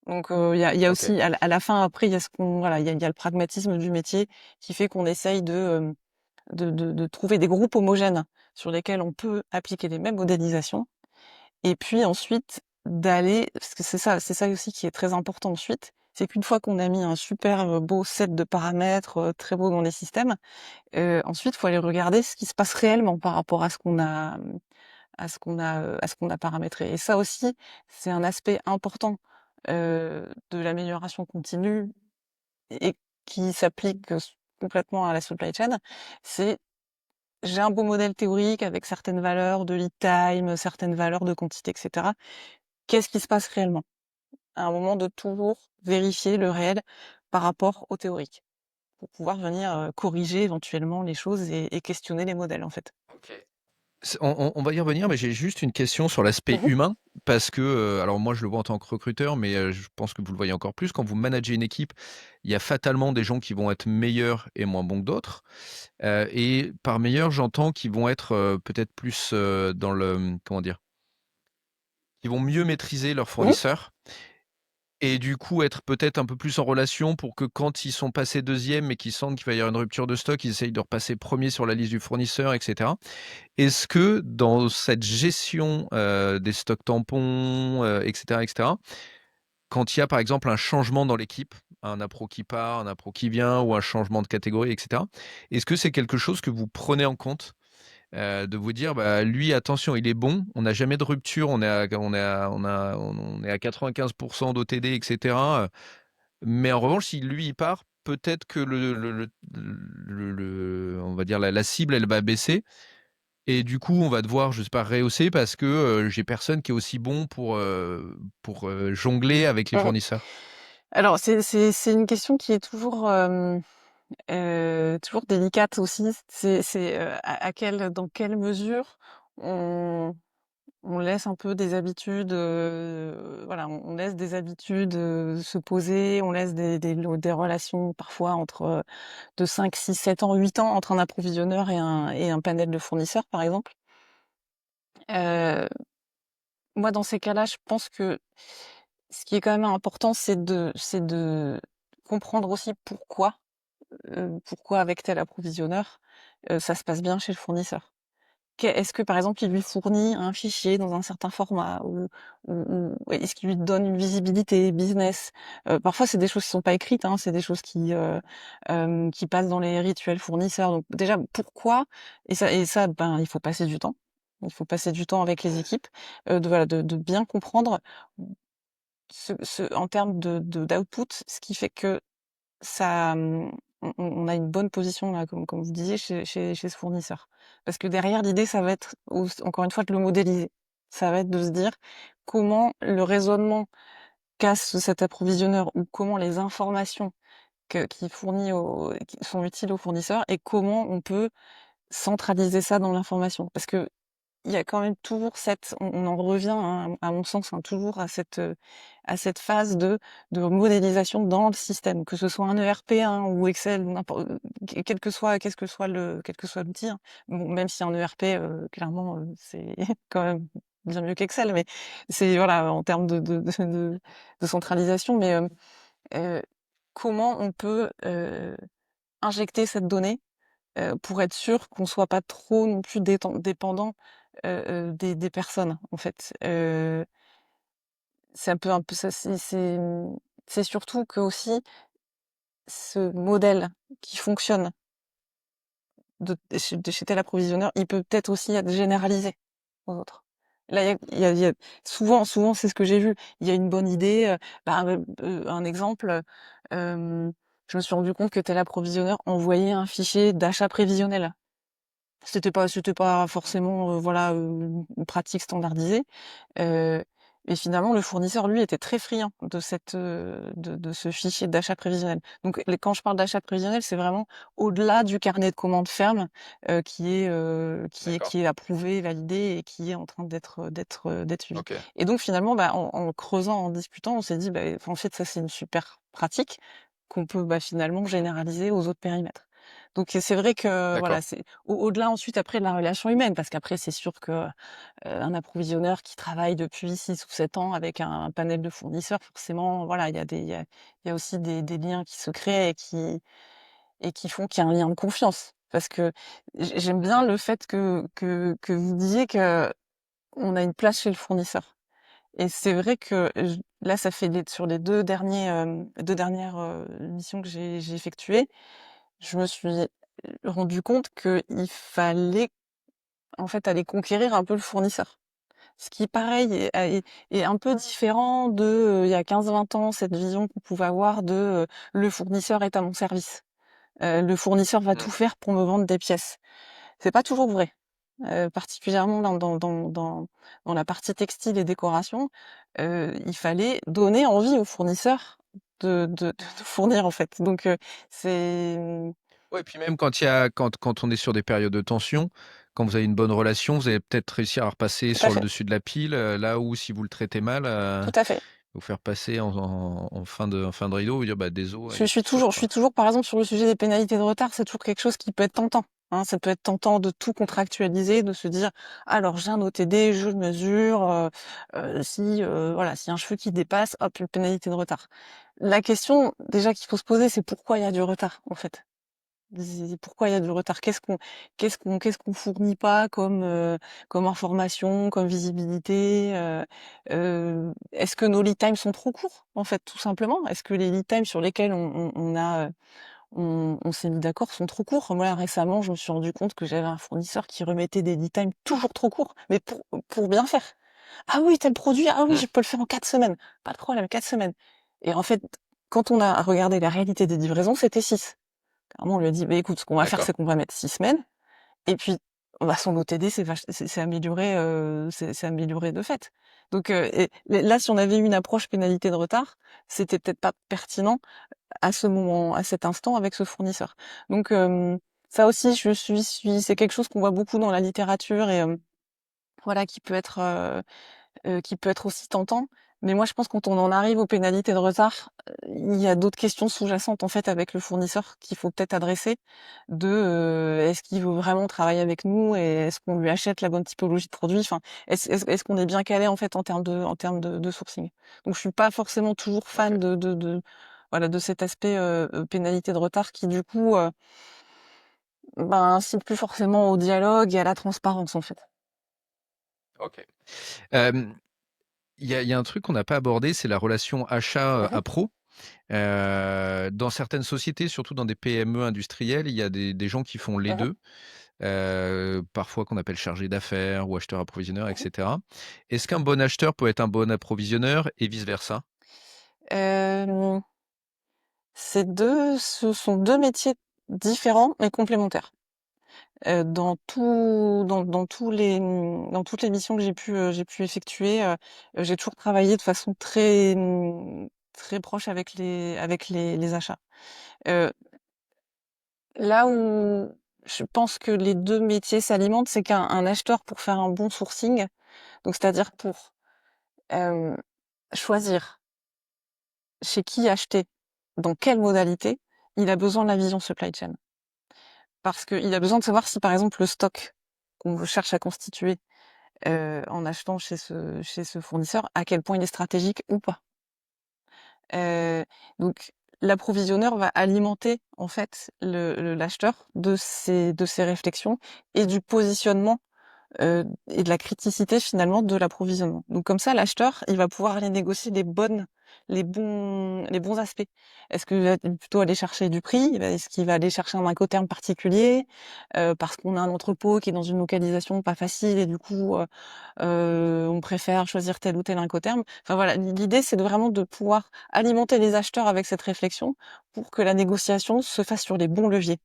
Donc il y a OK. aussi à la fin après il y a ce qu'on voilà, il y a le pragmatisme du métier qui fait qu'on essaye de trouver des groupes homogènes sur lesquels on peut appliquer les mêmes modélisations et puis ensuite d'aller parce que c'est ça aussi qui est très important ensuite, c'est qu'une fois qu'on a mis un super, beau set de paramètres, très beau dans les systèmes, ensuite il faut aller regarder ce qui se passe réellement par rapport à ce qu'on a, à ce qu'on a paramétré et ça aussi, c'est un aspect important, de l'amélioration continue et qui s'applique, complètement à la supply chain. C'est j'ai un beau modèle théorique avec certaines valeurs de lead time, certaines valeurs de quantité et cetera. Qu'est-ce qui se passe réellement? À un moment de toujours vérifier le réel par rapport au théorique, pour pouvoir venir, corriger éventuellement les choses et questionner les modèles, en fait. OK. On va y revenir, mais j'ai juste une question sur l'aspect Mmh. humain parce que, alors moi je le vois en tant que recruteur, mais je pense que vous le voyez encore plus. Quand vous managez une équipe, il y a fatalement des gens qui vont être meilleurs et moins bons que d'autres. Et par meilleurs, j'entends qu'ils vont être, peut-être plus, dans le, comment dire? Qui vont mieux maîtriser leurs Mmh. fournisseurs et du coup être peut-être un peu plus en relation pour que quand ils sont passés 2e et qu'ils sentent qu'il va y avoir une rupture de stock, ils essayent de repasser 1er sur la liste du fournisseur et cetera. Est-ce que dans cette gestion, des stocks tampons, et cetera, quand il y a par exemple un changement dans l'équipe, un appro qui part, un appro qui vient ou un changement de catégorie et cetera, est-ce que c'est quelque chose que vous prenez en compte? De vous dire: «Bah, lui attention, il est bon, on n'a jamais de rupture, on est à 95 d'OTD et cetera, mais en revanche, si lui, il part, peut-être que on va dire la cible, elle va baisser». Et du coup, on va devoir, je sais pas, rehausser parce que j'ai personne qui est aussi bon pour jongler avec les Mmh. fournisseurs. Alors c'est une question qui est toujours délicate aussi. Dans quelle mesure on on laisse un peu des habitudes, voilà, on laisse des habitudes, se poser, on laisse des relations parfois de 5, 6, 7 ans, 8 ans entre un approvisionneur et un panel de fournisseurs, par exemple. Heu, Moi, dans ces cas-là, je pense que ce qui est quand même important, c'est de comprendre aussi pourquoi avec tel approvisionneur, ça se passe bien chez le fournisseur. Est-ce que, par exemple, il lui fournit un fichier dans un certain format ou est-ce qu'il lui donne une visibilité business? Parfois, c'est des choses qui sont pas écrites, hein, c'est des choses qui passent dans les rituels fournisseurs. Donc déjà, pourquoi? Et ça, ben, il faut passer du temps. Il faut passer du temps avec les équipes, de bien comprendre en termes d'output, ce qui fait que ça, on a une bonne position là, comme vous disiez, chez ce fournisseur. Parce que derrière, l'idée, ça va être encore une fois de le modéliser. Ça va être de se dire comment le raisonnement qu'a cet approvisionneur ou comment les informations qu'il fournit qui sont utiles au fournisseur et comment on peut centraliser ça dans l'information. Parce que il y a quand même toujours on en revient, hein, à mon sens, hein, toujours à cette phase de modélisation dans le système, que ce soit un ERP, hein, ou Excel, ou quel que soit l'outil, hein. Bon, même si un ERP, clairement, c'est quand même bien mieux qu'Excel, mais c'est voilà, en termes de centralisation, mais heu, comment on peut, injecter cette donnée pour être sûr qu'on soit pas trop non plus dépendant, des personnes, en fait. C'est un peu ça, c'est surtout que aussi ce modèle qui fonctionne de chez tel approvisionneur, il peut peut-être aussi être généralisé aux autres. Là, il y a souvent, c'est ce que j'ai vu. Il y a une bonne idée, un exemple, je me suis rendu compte que tel approvisionneur envoyait un fichier d'achat prévisionnel. C'était pas forcément, voilà, une pratique standardisée, heu et finalement le fournisseur, lui, était très friand de ce fichier d'achat prévisionnel. Donc quand je parle d'achat prévisionnel, c'est vraiment au-delà du carnet de commandes ferme, D'accord. qui est approuvé, validé et qui est en train d'être suivi. Ok. Et donc finalement, bah, en creusant, en discutant, on s'est dit: «Bah, en fait, ça, c'est une super pratique qu'on peut, bah, finalement généraliser aux autres périmètres». Donc c'est vrai que voilà, D'accord. c'est au-delà ensuite après de la relation humaine, parce qu'après c'est sûr que, un approvisionneur qui travaille depuis 6 ou 7 ans avec un panel de fournisseurs, forcément, voilà, il y a aussi des liens qui se créent et qui font qu'il y a un lien de confiance. Parce que j'aime bien le fait que vous disiez qu'on a une place chez le fournisseur. Et c'est vrai que là, ça fait sur les 2 dernières, missions que j'ai effectuées, je me suis rendu compte qu'il fallait, en fait, aller conquérir un peu le fournisseur. Ce qui pareil est un peu différent il y a 15-20 ans, cette vision qu'on pouvait avoir «Le fournisseur est à mon service». «Le fournisseur va Mm. tout faire pour me vendre des pièces». C'est pas toujours vrai, particulièrement dans la partie textile et décoration. Il fallait donner envie aux fournisseurs de fournir, en fait. Donc c'est, Ouais, et puis même quand on est sur des périodes de tension, quand vous avez une bonne relation, vous allez peut-être réussir à repasser tout à sur le fait, dessus de la pile, là où si vous le traitez mal, tout à fait. vous faire passer en fin de rideau, vous dire: «Bah, désolé, Je allez, suis tu souffles, toujours je quoi». suis toujours, par exemple, sur le sujet des pénalités de retard, c'est toujours quelque chose qui peut être tentant, hein. Ça peut être tentant de tout contractualiser, de se dire: «Alors j'ai un OTD, je mesure, si, voilà, s'il y a un cheveu qui dépasse, hop, une pénalité de retard». La question déjà qu'il faut se poser, c'est pourquoi il y a du retard, en fait? Pourquoi il y a du retard? Qu'est-ce qu'on fournit pas comme information, comme visibilité? Est-ce que nos lead times sont trop courts, en fait, tout simplement? Est-ce que les lead times sur lesquels on s'est mis d'accord sont trop courts? Moi, récemment, je me suis rendu compte que j'avais un fournisseur qui remettait des lead times toujours trop courts, mais pour bien faire. «Ah oui, tel produit, ah oui, Mmh. je peux le faire en 4 semaines. Pas de problème, 4 semaines». Et en fait, quand on a regardé la réalité des livraisons, c'était 6. Clairement, on lui a dit: «Beh, écoute, ce qu'on va faire, c'est D'accord. qu'on va mettre 6 semaines et puis bah, son OTD c'est amélioré, c'est amélioré de fait. Donc et là, si on avait eu une approche pénalité de retard, c'était peut-être pas pertinent à ce moment, à cet instant avec ce fournisseur. Donc ça aussi, c'est quelque chose qu'on voit beaucoup dans la littérature et voilà, qui peut être aussi tentant. Mais moi, je pense quand on en arrive aux pénalités de retard, il y a d'autres questions sous-jacentes en fait avec le fournisseur qu'il faut peut-être adresser. Est-ce qu'il veut vraiment travailler avec nous et est-ce qu'on lui achète la bonne typologie de produit. Enfin, est-ce qu'on est bien calé en fait en termes de sourcing. Donc, je suis pas forcément toujours fan OK. voilà de cet aspect pénalité de retard qui du coup ben, incite plus forcément au dialogue et à la transparence en fait. OK. Hem, il y a un truc qu'on n'a pas abordé, c'est la relation achat, Mhm. appro. Dans certaines sociétés, surtout dans des PME industrielles, il y a des gens qui font les Mhm. 2, parfois qu'on appelle chargés d'affaires ou acheteurs approvisionneurs et Mhm. cetera. Est-ce qu'un bon acheteur peut être un bon approvisionneur et vice versa? Euh, ce sont deux métiers différents mais complémentaires. Dans toutes les missions que j'ai pu effectuer, j'ai toujours travaillé de façon très proche avec les achats. Euh, Là où je pense que les deux métiers s'alimentent, c'est qu'un acheteur pour faire un bon sourcing, donc c'est-à-dire pour euh, choisir chez qui acheter, dans quelle modalité, il a besoin de la vision supply chain. Parce qu'il a besoin de savoir si, par exemple, le stock qu'on cherche à constituer en achetant chez ce fournisseur, à quel point il est stratégique ou pas. Euh, donc, l'approvisionneur va alimenter en fait l'acheteur de ses réflexions et du positionnement et de la criticité finalement de l'approvisionnement. Donc comme ça, l'acheteur, il va pouvoir aller négocier les bons aspects. Est-ce qu'il va plutôt aller chercher du prix? Est-ce qu'il va aller chercher un incoterm particulier parce qu'on a un entrepôt qui est dans une localisation pas facile et du coup on préfère choisir tel ou tel incoterm. Enfin voilà, l'idée c'est vraiment de pouvoir alimenter les acheteurs avec cette réflexion pour que la négociation se fasse sur les bons leviers.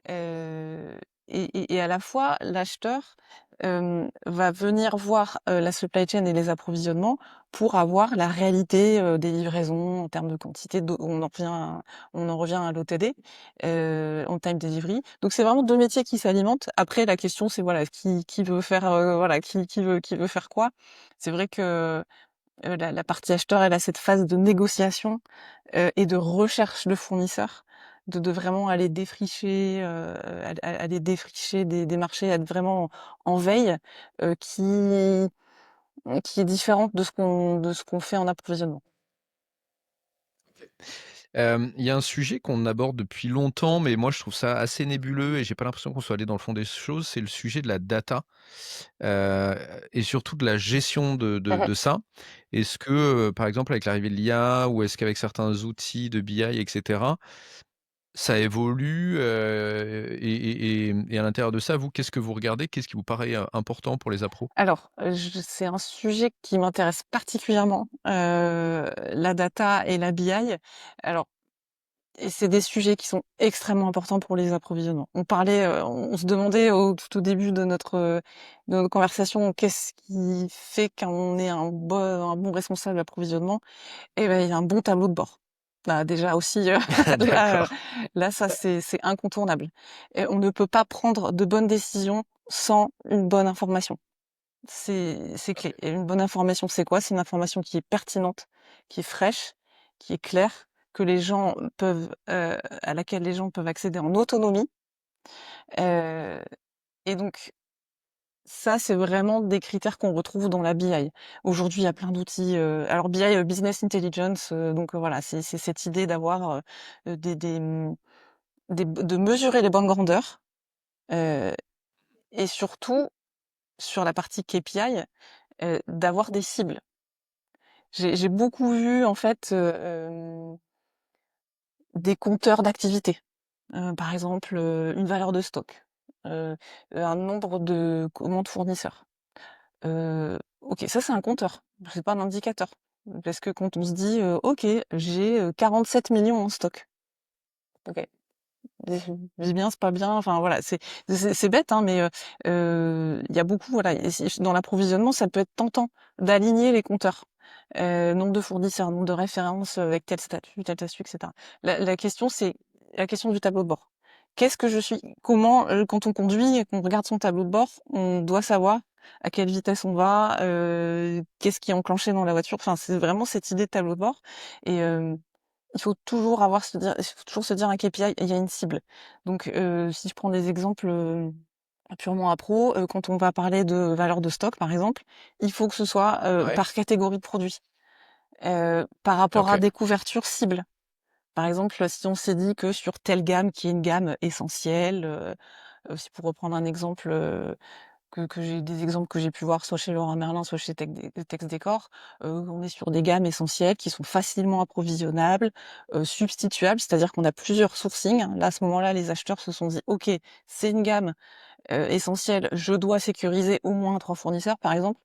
Heu et à la fois, l'acheteur, va venir voir, la supply chain et les approvisionnements pour avoir la réalité, des livraisons en termes de quantité, on en revient à l'OTD, on time delivery. Donc c'est vraiment 2 métiers qui s'alimentent. Après la question c'est voilà, qui veut faire, voilà, qui veut faire quoi? C'est vrai que, la partie acheteur, elle a cette phase de négociation et de recherche de fournisseurs, de vraiment aller défricher, aller défricher des marchés, être vraiment en veille, qui est différente de ce qu'on fait en approvisionnement. Il y a un sujet qu'on aborde depuis longtemps, mais moi je trouve ça assez nébuleux et j'ai pas l'impression qu'on soit allé dans le fond des choses, c'est le sujet de la data, heu et surtout de la gestion Mmh. de ça. Est-ce que, par exemple avec l'arrivée de l'IA ou est-ce qu'avec certains outils de BI et cetera, ça évolue, et à l'intérieur de ça, vous, qu'est-ce que vous regardez? Qu'est-ce qui vous paraît, important pour les appros? Alors, c'est un sujet qui m'intéresse particulièrement, la data et la BI. Alors et c'est des sujets qui sont extrêmement importants pour les approvisionnements. On se demandait tout au début de notre conversation, qu'est-ce qui fait qu'on est un bon responsable d'approvisionnement? Eh ben, il y a un bon tableau de bord. Bah, déjà aussi, là, D'accord. là, ça c'est incontournable. Et on ne peut pas prendre de bonnes décisions sans une bonne information. C'est clé. OK. Et une bonne information, c'est quoi? C'est une information qui est pertinente, qui est fraîche, qui est claire, que les gens peuvent, à laquelle les gens peuvent accéder en autonomie. Heu et donc ça, c'est vraiment des critères qu'on retrouve dans la BI. Aujourd'hui, il y a plein d'outils, alors BI, Business Intelligence, voilà, c'est cette idée d'avoir, de mesurer les bonnes grandeurs, heu et surtout sur la partie KPI, d'avoir des cibles. J'ai beaucoup vu en fait, des compteurs d'activité. Par exemple, une valeur de stock, heu, un nombre de commandes fournisseurs. OK, ça c'est un compteur, c'est pas un indicateur. Parce que quand on se dit: «OK, j'ai, 47 millions en stock». OK. c'est bien, c'est pas bien, enfin voilà, c'est bête, hein, mais il y a beaucoup, voilà, et dans l'approvisionnement, ça peut être tentant d'aligner les compteurs. Nombre de fournisseurs, nombre de références avec tel statut, etc. La question, c'est la question du tableau de bord. Qu'est-ce que je suis? Comment, quand on conduit et qu'on regarde son tableau de bord, on doit savoir à quelle vitesse on va, qu'est-ce qui est enclenché dans la voiture. Enfin, c'est vraiment cette idée de tableau de bord. Et il faut toujours il faut toujours se dire un KPI, il y a une cible. Donc, si je prends des exemples purement appro, quand on va parler de valeur de stock, par exemple, il faut que ce soit Ouais. par catégorie de produits, par rapport à OK. des couvertures cibles. Par exemple, si on s'est dit que sur telle gamme, qui est une gamme essentielle, si pour reprendre un exemple, que j'ai des exemples que j'ai pu voir soit chez Leroy Merlin, soit chez Tex Décor, on est sur des gammes essentielles qui sont facilement approvisionnables, substituables, c'est-à-dire qu'on a plusieurs sourcings. Là, à ce moment-là, les acheteurs se sont dit: «OK, c'est une gamme, essentielle, je dois sécuriser au moins 3 fournisseurs», par exemple.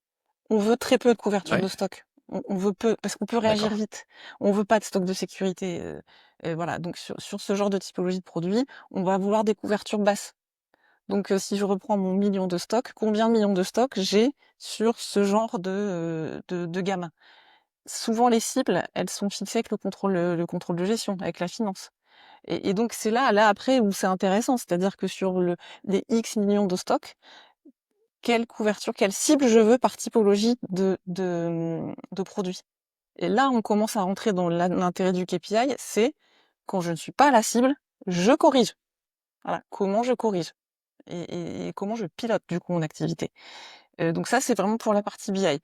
On veut très peu de couverture Ouais. de stock. On veut peu parce qu'on peut réagir D'accord. vite. On veut pas de stock de sécurité, et voilà, donc sur ce genre de typologie de produit, on va vouloir des couvertures basses. Donc, si je reprends mon million de stock, combien de millions de stock j'ai sur ce genre de gamme? Souvent les cibles, elles sont fixées avec le contrôle de gestion, avec la finance. Et donc c'est là après où c'est intéressant, c'est-à-dire que sur les X millions de stock, quelle couverture, quelle cible je veux par typologie de produits? Et là, on commence à rentrer dans l'intérêt du KPI, c'est quand je ne suis pas la cible, je corrige. Voilà, comment je corrige et comment je pilote du coup mon activité. Donc ça, c'est vraiment pour la partie BI.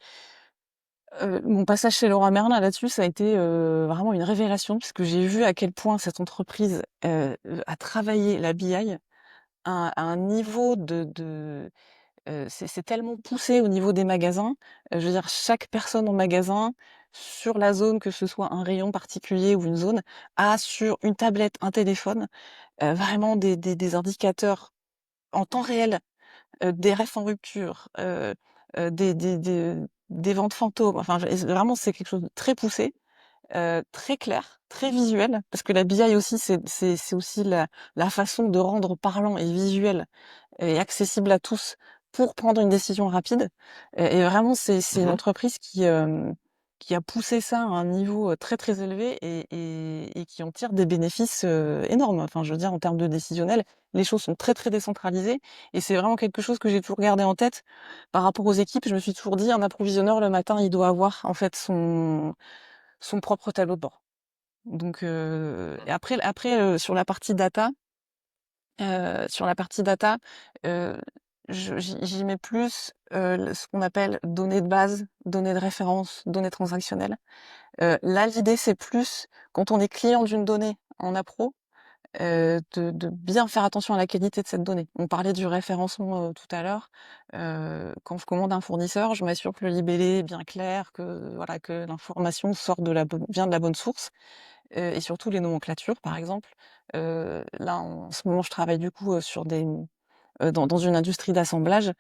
Mon passage chez Leroy Merlin là-dessus, ça a été vraiment une révélation puisque j'ai vu à quel point cette entreprise a travaillé la BI à un niveau c'est tellement poussé au niveau des magasins. Je veux dire, chaque personne au magasin, sur la zone, que ce soit un rayon particulier ou une zone, a sur une tablette, un téléphone, vraiment des indicateurs en temps réel, des refs en rupture, des ventes fantômes. Enfin, vraiment, c'est quelque chose de très poussé, très clair, très visuel, parce que la BI aussi, c'est aussi la façon de rendre parlant et visuel et accessible à tous pour prendre une décision rapide. Et vraiment, c'est une Mmh. entreprise qui a poussé ça à un niveau très très élevé et qui en tire des bénéfices énormes. Enfin, je veux dire, en termes de décisionnel, les choses sont très très décentralisées et c'est vraiment quelque chose que j'ai toujours gardé en tête par rapport aux équipes. Je me suis toujours dit, un approvisionneur le matin, il doit avoir en fait son propre tableau de bord. Donc, et après sur la partie data, heu, j'y mets plus, ce qu'on appelle données de base, données de référence, données transactionnelles. Là, l'idée, c'est plus quand on est client d'une donnée en appro, de bien faire attention à la qualité de cette donnée. On parlait du référencement, tout à l'heure. Quand je commande un fournisseur, je m'assure que le libellé est bien clair, que voilà, que l'information sort vient de la bonne source. Et surtout les nomenclatures, par exemple. Là, en ce moment, je travaille du coup, dans une industrie d'assemblage.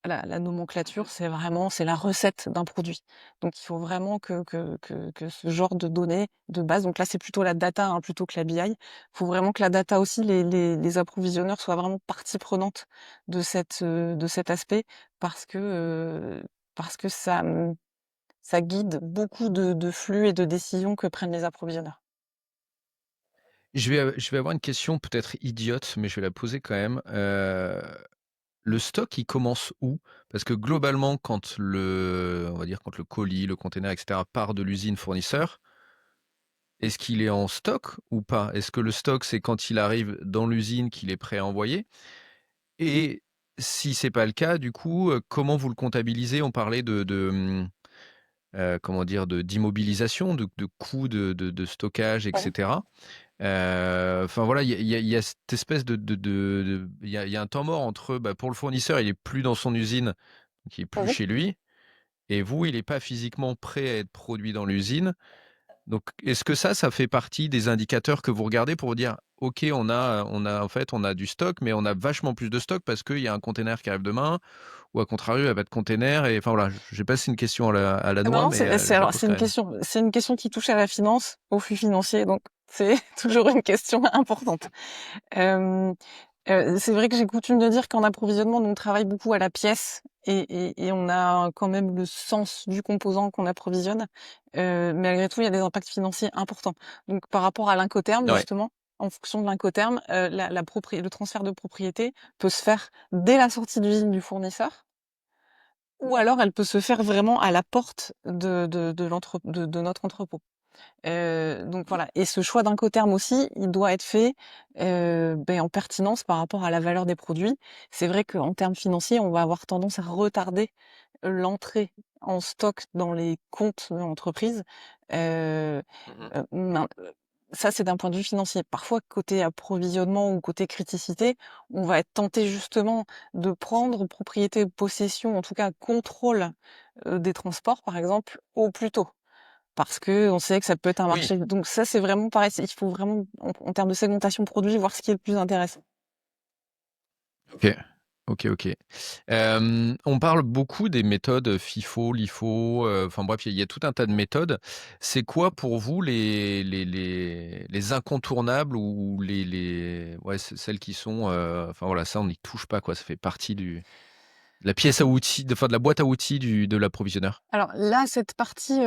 La nomenclature, c'est la recette d'un produit. Donc il faut vraiment que ce genre de données de base, donc là, c'est plutôt la data, hein, plutôt que la BI. Il faut vraiment que la data aussi, les approvisionneurs soient vraiment partie prenante de cet aspect parce que ça guide beaucoup de flux et de décisions que prennent les approvisionneurs. Je vais avoir une question peut-être idiote, mais je vais la poser quand même. Le stock, il commence où? Parce que globalement, on va dire, quand le colis, le container et cetera part de l'usine fournisseur, est-ce qu'il est en stock ou pas? Est-ce que le stock, c'est quand il arrive dans l'usine qu'il est prêt à envoyer? Et si c'est pas le cas, du coup, comment vous le comptabilisez? On parlait comment dire? D'immobilisation, de coûts de stockage et Ouais. cetera. Enfin voilà, il y a cette espèce il y a un temps mort entre, bah, pour le fournisseur, il est plus dans son usine, donc il est plus Mmh. chez lui et vous, il est pas physiquement prêt à être produit dans l'usine. Donc est-ce que ça fait partie des indicateurs que vous regardez pour vous dire: «OK, en fait, on a du stock, mais on a vachement plus de stock parce qu'il y a un container qui arrive demain» ou à contrario, il y a pas de container et enfin voilà, je sais pas si c'est une question à la Non, noix, non, mais je la alors pose quand même. c'est une question qui touche à la finance, au flux financier, donc C'est toujours une question importante. Hem, c'est vrai que j'ai coutume de dire qu'en approvisionnement, nous, on travaille beaucoup à la pièce et on a quand même le sens du composant qu'on approvisionne. Malgré tout, il y a des impacts financiers importants. Donc par rapport à l'Incoterm, Ouais. justement, en fonction de l'Incoterm, le transfert de propriété peut se faire dès la sortie d'usine du fournisseur ou alors elle peut se faire vraiment à la porte de notre entrepôt. Donc voilà, et ce choix d'Incoterm aussi, il doit être fait, en pertinence par rapport à la valeur des produits. C'est vrai qu'en termes financiers, on va avoir tendance à retarder l'entrée en stock dans les comptes de l'entreprise. Heu, Mmh. main Ça, c'est d'un point de vue financier. Parfois, côté approvisionnement ou côté criticité, on va être tenté justement de prendre propriété, possession, en tout cas contrôle, des transports, par exemple, au plus tôt. Parce qu'on sait que ça peut être un Oui. marché. Donc ça, c'est vraiment pareil, il faut vraiment, en termes de segmentation produit, voir ce qui est le plus intéressant. OK. OK, OK. On parle beaucoup des méthodes FIFO, LIFO, enfin bref, il y a tout un tas de méthodes. C'est quoi pour vous les incontournables ou les ouais, celles qui sont, enfin voilà, ça on n'y touche pas quoi, ça fait partie de la pièce à outils, de la boîte à outils de l'approvisionneur? Alors là, cette partie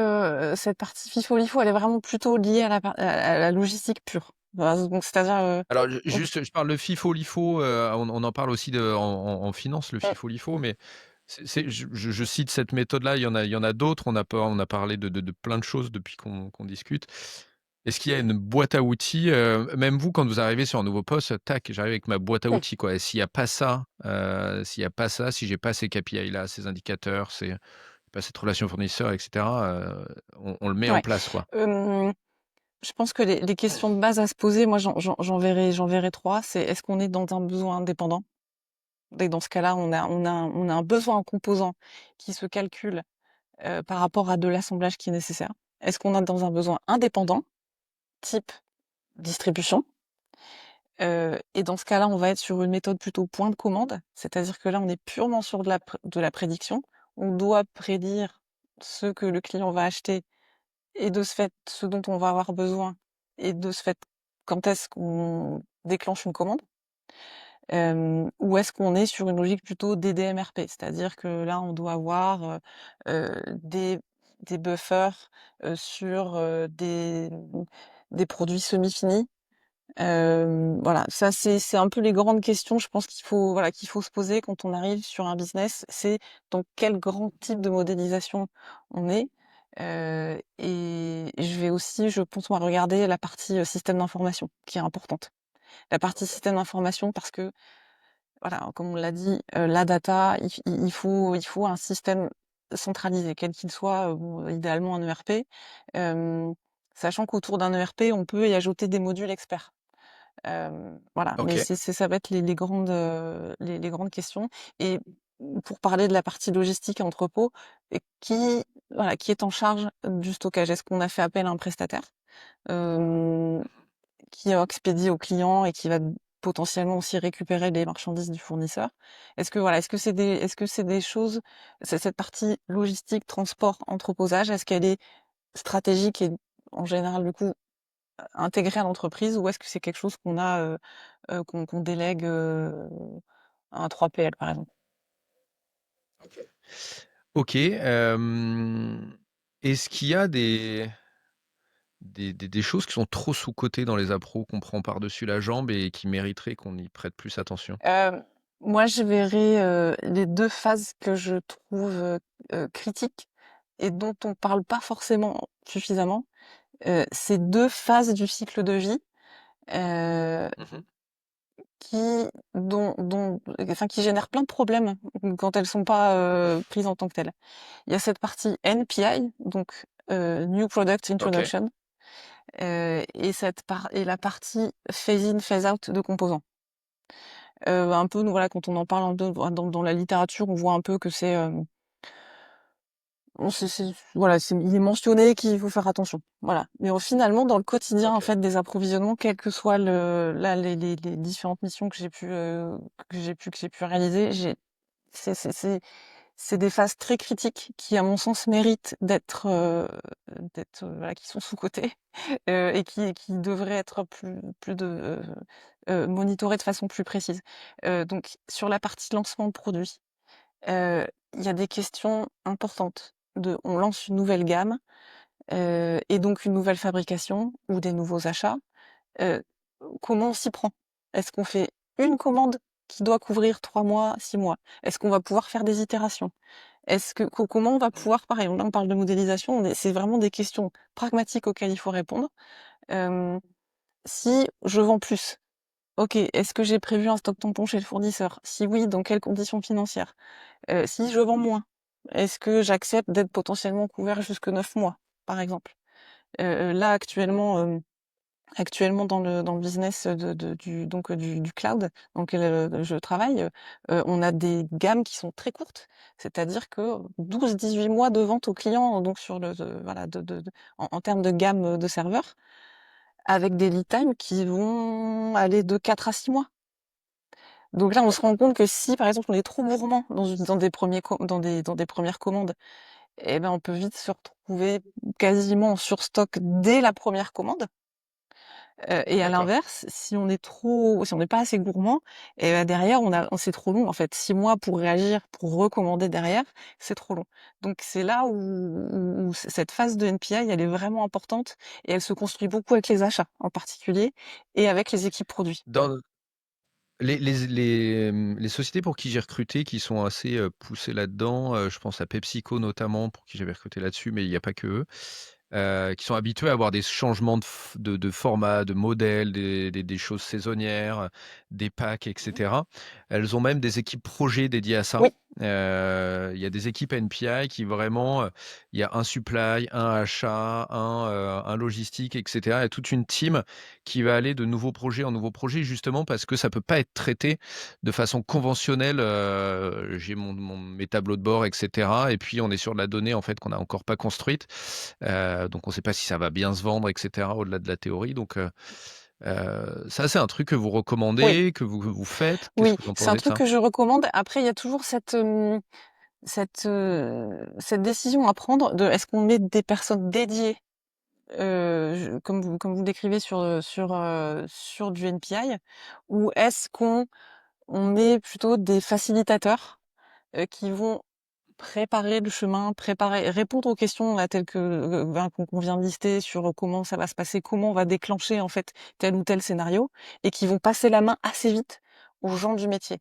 FIFO-LIFO, elle est vraiment plutôt liée à la logistique pure. Voilà, donc c'est-à-dire, Alors on juste, je parle de FIFO, LIFO, on en parle aussi en finance, le mmh, FIFO, LIFO, mais je cite cette méthode-là, il y en a d'autres, on a parlé de plein de choses depuis qu'on discute. Est-ce qu'il y a une boîte à outils, même vous, quand vous arrivez sur un nouveau poste, tac, j'arrive avec ma boîte à mmh, outils, quoi, et s'il y a pas ça, si j'ai pas ces KPI-là, ces indicateurs, pas cette relation fournisseur et cetera, on le met en ouais. place, quoi? Hem, je pense que les questions de base à se poser, moi j'en verrai 3. C'est: est-ce qu'on est dans un besoin indépendant? Et dans ce cas-là, on a un besoin en composants qui se calcule, par rapport à de l'assemblage qui est nécessaire. Est-ce qu'on est dans un besoin indépendant, type distribution? Et dans ce cas-là, on va être sur une méthode plutôt point de commande, c'est-à-dire que là, on est purement sur de la prédiction. On doit prédire ce que le client va acheter et de ce fait, ce dont on va avoir besoin et de ce fait, quand est-ce qu'on déclenche une commande. Ou est-ce qu'on est sur une logique plutôt DDMRP? C'est-à-dire que là, on doit avoir, des buffers, sur, des produits semi-finis. Voilà, ça c'est un peu les grandes questions, je pense qu'il faut se poser quand on arrive sur un business. C'est dans quel grand type de modélisation on est? Et je vais aussi, je pense, moi, regarder la partie, système d'information qui est importante. La partie système d'information parce que, voilà, comme on l'a dit, la data, il faut un système centralisé, quel qu'il soit, bon, idéalement un ERP. Hem, Sachant qu'autour d'un ERP, on peut y ajouter des modules experts. Voilà, mais OK. ça va être les grandes questions. Et pour parler de la partie logistique et entrepôt, et qui est en charge du stockage? Est-ce qu'on a fait appel à un prestataire, hem, qui expédie au client et qui va potentiellement aussi récupérer les marchandises du fournisseur? Est-ce que c'est des choses, cette partie logistique, transport, entreposage, est-ce qu'elle est stratégique et en général, du coup, intégrée à l'entreprise, ou est-ce que c'est quelque chose qu'on délègue, à un 3PL, par exemple? OK, est-ce qu'il y a des choses qui sont trop sous-cotées dans les appros qu'on prend par-dessus la jambe et qui mériteraient qu'on y prête plus attention? Moi, je verrais, les 2 phases que je trouve, critiques et dont on parle pas forcément suffisamment. C'est 2 phases du cycle de vie, heu, Mmh. qui génèrent plein de problèmes quand elles sont pas, prises en tant que telles. Il y a cette partie NPI, donc New Product OK, Introduction, et la partie phase in, phase out de composants. Un peu, nous, voilà, quand on en parle un peu dans la littérature, on voit un peu que voilà, il est mentionné qu'il faut faire attention. Voilà. Mais finalement, dans le quotidien, en OK. fait, des approvisionnements, quelles que soient les différentes missions que j'ai pu réaliser, c'est c'est des phases très critiques qui, à mon sens, méritent voilà, qui sont sous-cotées, et qui devraient être monitorées de façon plus précise. Donc sur la partie lancement de produit, heu, il y a des questions importantes on lance une nouvelle gamme, et donc une nouvelle fabrication ou des nouveaux achats. Heu, Comment on s'y prend? Est-ce qu'on fait une commande qui doit couvrir 3 mois, 6 mois? Est-ce qu'on va pouvoir faire des itérations? Est-ce que comment on va pouvoir pareil, là on parle de modélisation, c'est vraiment des questions pragmatiques auxquelles il faut répondre. Hem, Si je vends plus, OK, est-ce que j'ai prévu un stock tampon chez le fournisseur? Si oui, dans quelles conditions financières? Si je vends moins, est-ce que j'accepte d'être potentiellement couvert jusque 9 mois, par exemple? Là actuellement dans le business du cloud dans lequel, je travaille, on a des gammes qui sont très courtes. C'est-à-dire que 12-18 mois de vente aux clients, donc sur voilà en termes de gamme, de serveurs, avec des lead times qui vont aller de 4 à 6 mois. Donc là, on se rend compte que si, par exemple, on est trop gourmand dans des premiers dans des premières commandes, et ben, on peut vite se retrouver quasiment en surstock dès la première commande. Et à D'accord. l'inverse, si on n'est pas assez gourmand, et bah, derrière c'est trop long en fait. 6 mois pour réagir, pour recommander derrière, c'est trop long. Donc c'est là où cette phase de NPI, elle est vraiment importante et elle se construit beaucoup avec les achats en particulier et avec les équipes produits. Dans les sociétés pour qui j'ai recruté, qui sont assez, poussées là-dedans, je pense à PepsiCo notamment, pour qui j'avais recruté là-dessus, mais il y a pas que eux. Qui sont habitués à avoir des changements de format, de modèles, des choses saisonnières, des packs et Mmh. cetera. Elles ont même des équipes projets dédiées à ça. Oui, Il y a des équipes NPI qui vraiment, il y a un supply, un achat, un logistique et cetera. Il y a toute une team qui va aller de nouveau projet en nouveau projet justement parce que ça peut pas être traité de façon conventionnelle. J'ai mes tableaux de bord et cetera et puis on est sur de la donnée en fait qu'on n'a encore pas construite. Donc on ne sait pas si ça va bien se vendre et cetera au-delà de la théorie donc ça c'est un truc que vous oui, recommandez, que vous faites? Qu'est-ce oui, que vous en c'est un pensez de truc ça? que je recommande. Après, il y a toujours cette décision à prendre de est-ce qu'on met des personnes dédiées, comme vous le décrivez sur du NPI, ou est-ce qu'on met plutôt des facilitateurs, qui vont préparer le chemin, répondre aux questions là telles que, ben, qu'on vient de lister sur comment ça va se passer, comment on va déclencher en fait tel ou tel scénario et qui vont passer la main assez vite aux gens du métier.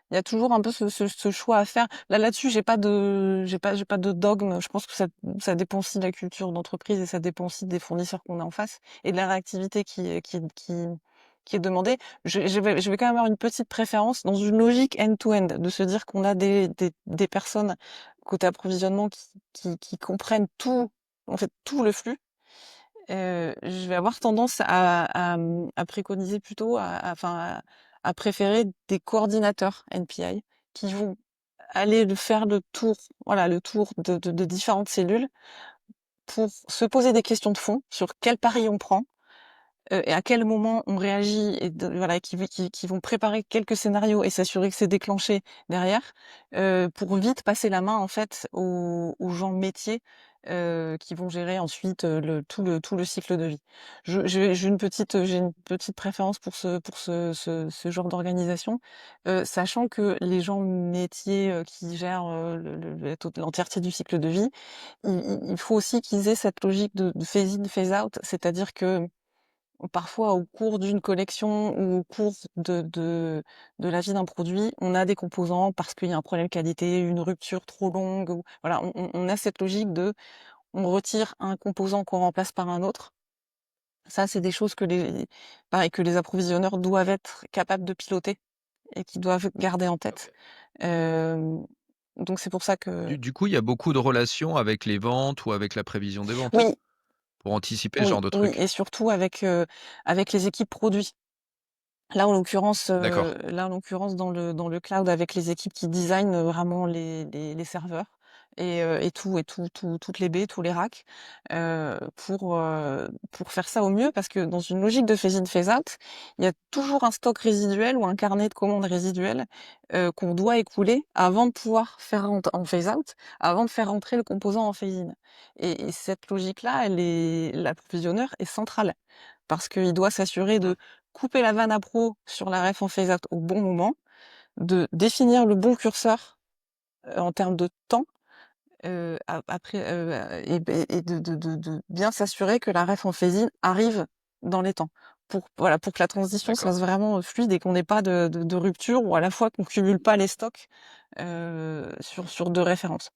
Il y a toujours un peu ce choix à faire. Là-dessus, j'ai pas de dogme. Je pense que ça dépend aussi de la culture d'entreprise et ça dépend aussi des fournisseurs qu'on a en face et de la réactivité qui est demandée. Je vais quand même avoir une petite préférence dans une logique end-to-end, de se dire qu'on a des personnes côté approvisionnement qui comprennent tout, en fait, tout le flux. Je vais avoir tendance à préconiser plutôt à préférer des coordinateurs NPI qui vont aller faire le tour, voilà, le tour de différentes cellules pour se poser des questions de fond sur quel pari on prend, et à quel moment on réagit et voilà, qui vont préparer quelques scénarios et s'assurer que c'est déclenché derrière, pour vite passer la main en fait aux gens métiers, qui vont gérer ensuite, tout le cycle de vie. J'ai une petite préférence pour ce genre d'organisation, sachant que les gens métiers, qui gèrent, l'entièreté du cycle de vie, il faut aussi qu'ils aient cette logique de phase in, phase out. C'est-à-dire que parfois, au cours d'une collection ou au cours de la vie d'un produit, on a des composants parce qu'il y a un problème qualité, une rupture trop longue ou voilà, on a cette logique on retire un composant qu'on remplace par un autre. Ça, c'est des choses que les approvisionneurs doivent être capables de piloter et qu'ils doivent garder en tête. OK. Hem, donc c'est pour ça que Du coup, il y a beaucoup de relations avec les ventes ou avec la prévision des ventes? oui, Pour anticiper ce oui, genre de oui truc? et surtout avec les équipes produits. D'accord. Là, en l'occurrence, dans le cloud, avec les équipes qui designent, vraiment les serveurs, toutes les baies, tous les racks, pour faire ça au mieux. Parce que dans une logique de phase in, phase out, il y a toujours un stock résiduel ou un carnet de commandes résiduel, qu'on doit écouler avant de pouvoir faire en phase out, avant de faire rentrer le composant en phase in. Et cette logique-là, l'approvisionneur est central parce qu'il doit s'assurer de couper la vanne à pro sur la ref en phase out au bon moment, de définir le bon curseur, en termes de temps, après, et de bien s'assurer que la ref en phase-in arrive dans les temps. Pour que la transition se D'accord. fasse vraiment fluide et qu'on n'ait pas de rupture, ou à la fois qu'on cumule pas les stocks, sur 2 références.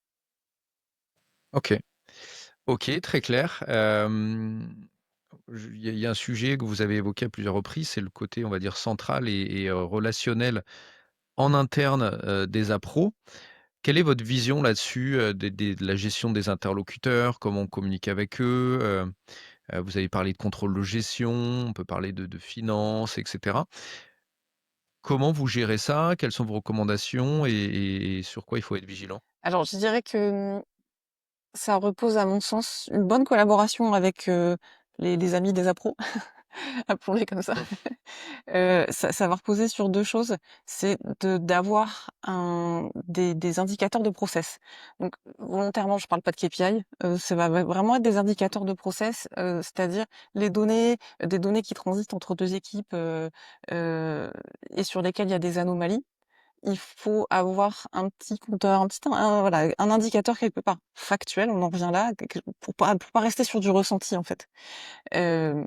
OK. OK, très clair. Il y a un sujet que vous avez évoqué à plusieurs reprises, c'est le côté, on va dire, central et relationnel en interne, des appros. Quelle est votre vision là-dessus, de la gestion des interlocuteurs? Comment on communique avec eux? Vous avez parlé de contrôle de gestion, on peut parler de finances et cetera. Comment vous gérez ça? Quelles sont vos recommandations et sur quoi il faut être vigilant? Alors je dirais que, ça repose à mon sens une bonne collaboration avec, les amis des appros, appelons-les comme ça. Mmh. Ça va reposer sur 2 choses, c'est d'avoir des indicateurs de process. Donc volontairement, je parle pas de KPI, ça va vraiment être des indicateurs de process, c'est-à-dire des données qui transitent entre 2 équipes, heu et sur lesquelles il y a des anomalies. Il faut avoir un petit compteur, voilà, un indicateur quelque part factuel, on en revient là, que pour pas rester sur du ressenti, en fait. Hem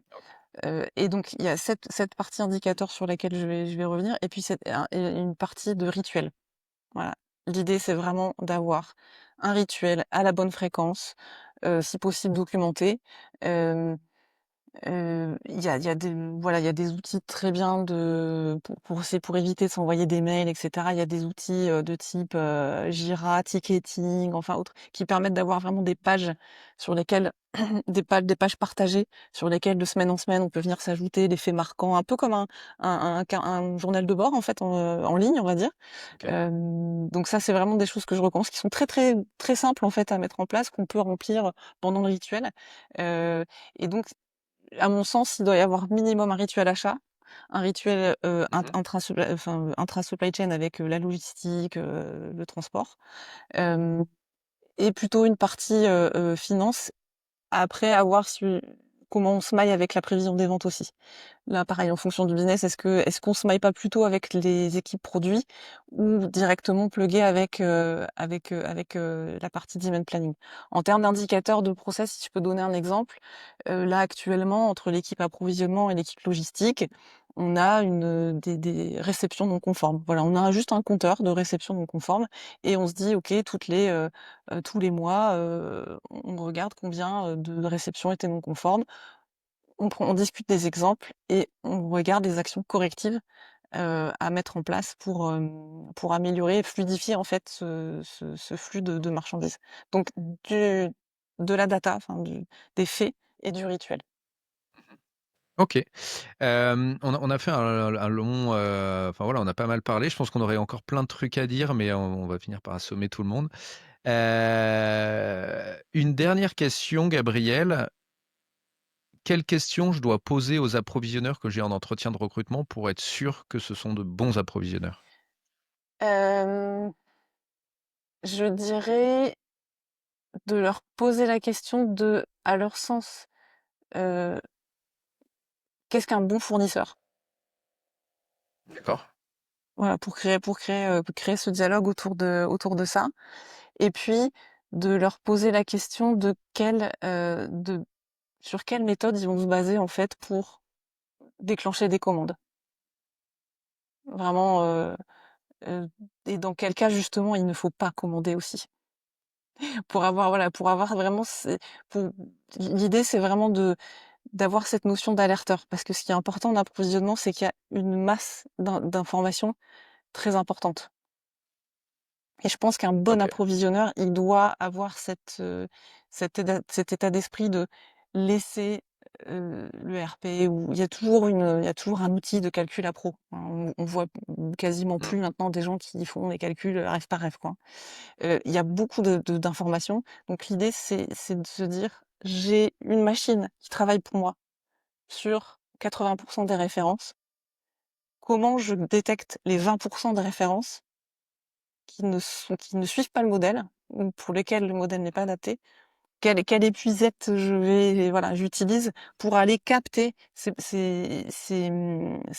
et donc il y a cette partie indicateur sur laquelle je vais revenir, et puis et une partie de rituel. Voilà. L'idée, c'est vraiment d'avoir un rituel à la bonne fréquence, si possible documenté. Hem il y a des voilà, il y a des outils très bien pour éviter de s'envoyer des mails et cetera. Il y a des outils, de type, Jira, Ticketing, enfin autres, qui permettent d'avoir vraiment des pages sur lesquelles des pages partagées sur lesquelles de semaine en semaine, on peut venir s'ajouter des faits marquants, un peu comme un journal de bord en fait, en ligne, on va dire. OK. Donc ça, c'est vraiment des choses que je recommence, qui sont très, très, très simples en fait à mettre en place, qu'on peut remplir pendant le rituel. Heu et donc à mon sens, il doit y avoir minimum un rituel achat, un rituel, Mmh. intra-supply chain avec, la logistique, le transport, hem et plutôt une partie, finance. Après, à voir comment on se maille avec la prévision des ventes aussi. Là, pareil, en fonction du business, est-ce qu'on se maille pas plutôt avec les équipes produits, ou directement pluguer avec la partie demand planning? En termes d'indicateurs de process, si je peux donner un exemple, là, actuellement, entre l'équipe approvisionnement et l'équipe logistique, on a des réceptions non conformes. Voilà, on a juste un compteur de réceptions non conformes, et on se dit: «OK, tous les mois, on regarde combien, de réceptions étaient non conformes». On discute des exemples et on regarde les actions correctives, à mettre en place pour améliorer et fluidifier en fait ce flux de marchandises. Donc du de la data, des faits et du rituel. OK. On a fait un long, enfin voilà, on a pas mal parlé. Je pense qu'on aurait encore plein de trucs à dire, mais on va finir par assommer tout le monde. Une dernière question, Gabriel. Quelles questions je dois poser aux approvisionneurs que j'ai en entretien de recrutement pour être sûr que ce sont de bons approvisionneurs? Hem, je dirais de leur poser la question de, à leur sens, heu, qu'est-ce qu'un bon fournisseur? D'accord. Voilà, pour créer ce dialogue autour de ça. Et puis, de leur poser la question sur quelle méthode ils vont se baser, en fait, pour déclencher des commandes. Vraiment, heu et dans quel cas, justement, il ne faut pas commander aussi. Pour avoir vraiment pour l'idée, c'est vraiment d'avoir cette notion d'alerteur. Parce que ce qui est important en approvisionnement, c'est qu'il y a une masse d'informations très importante. Et je pense qu'un bon OK. approvisionneur, il doit avoir cet état d'esprit de laisser l'ERP où il y a toujours un outil de calcul à pro, hein. On voit quasiment Mmh. plus maintenant des gens qui font des calculs, rêve par rêve, quoi. Il y a beaucoup d'informations, donc l'idée c'est de se dire: «J'ai une machine qui travaille pour moi sur 80 des références. Comment je détecte les 20 des références qui ne suivent pas le modèle ou pour lesquelles le modèle n'est pas adapté? Quelle épuisette j'utilise pour aller capter ces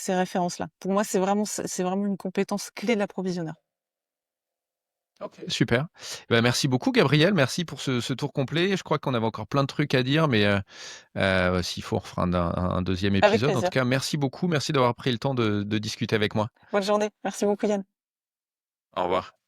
références-là. Pour moi, c'est vraiment une compétence clé de l'approvisionneur. OK, super. Bah, merci beaucoup Gabriel, merci pour ce tour complet. Je crois qu'on avait encore plein de trucs à dire, mais s'il faut, on refera un 2e Avec épisode. En tout plaisir. cas, merci beaucoup, merci d'avoir pris le temps de discuter avec moi. Bonne journée. Merci beaucoup Yann. Au revoir.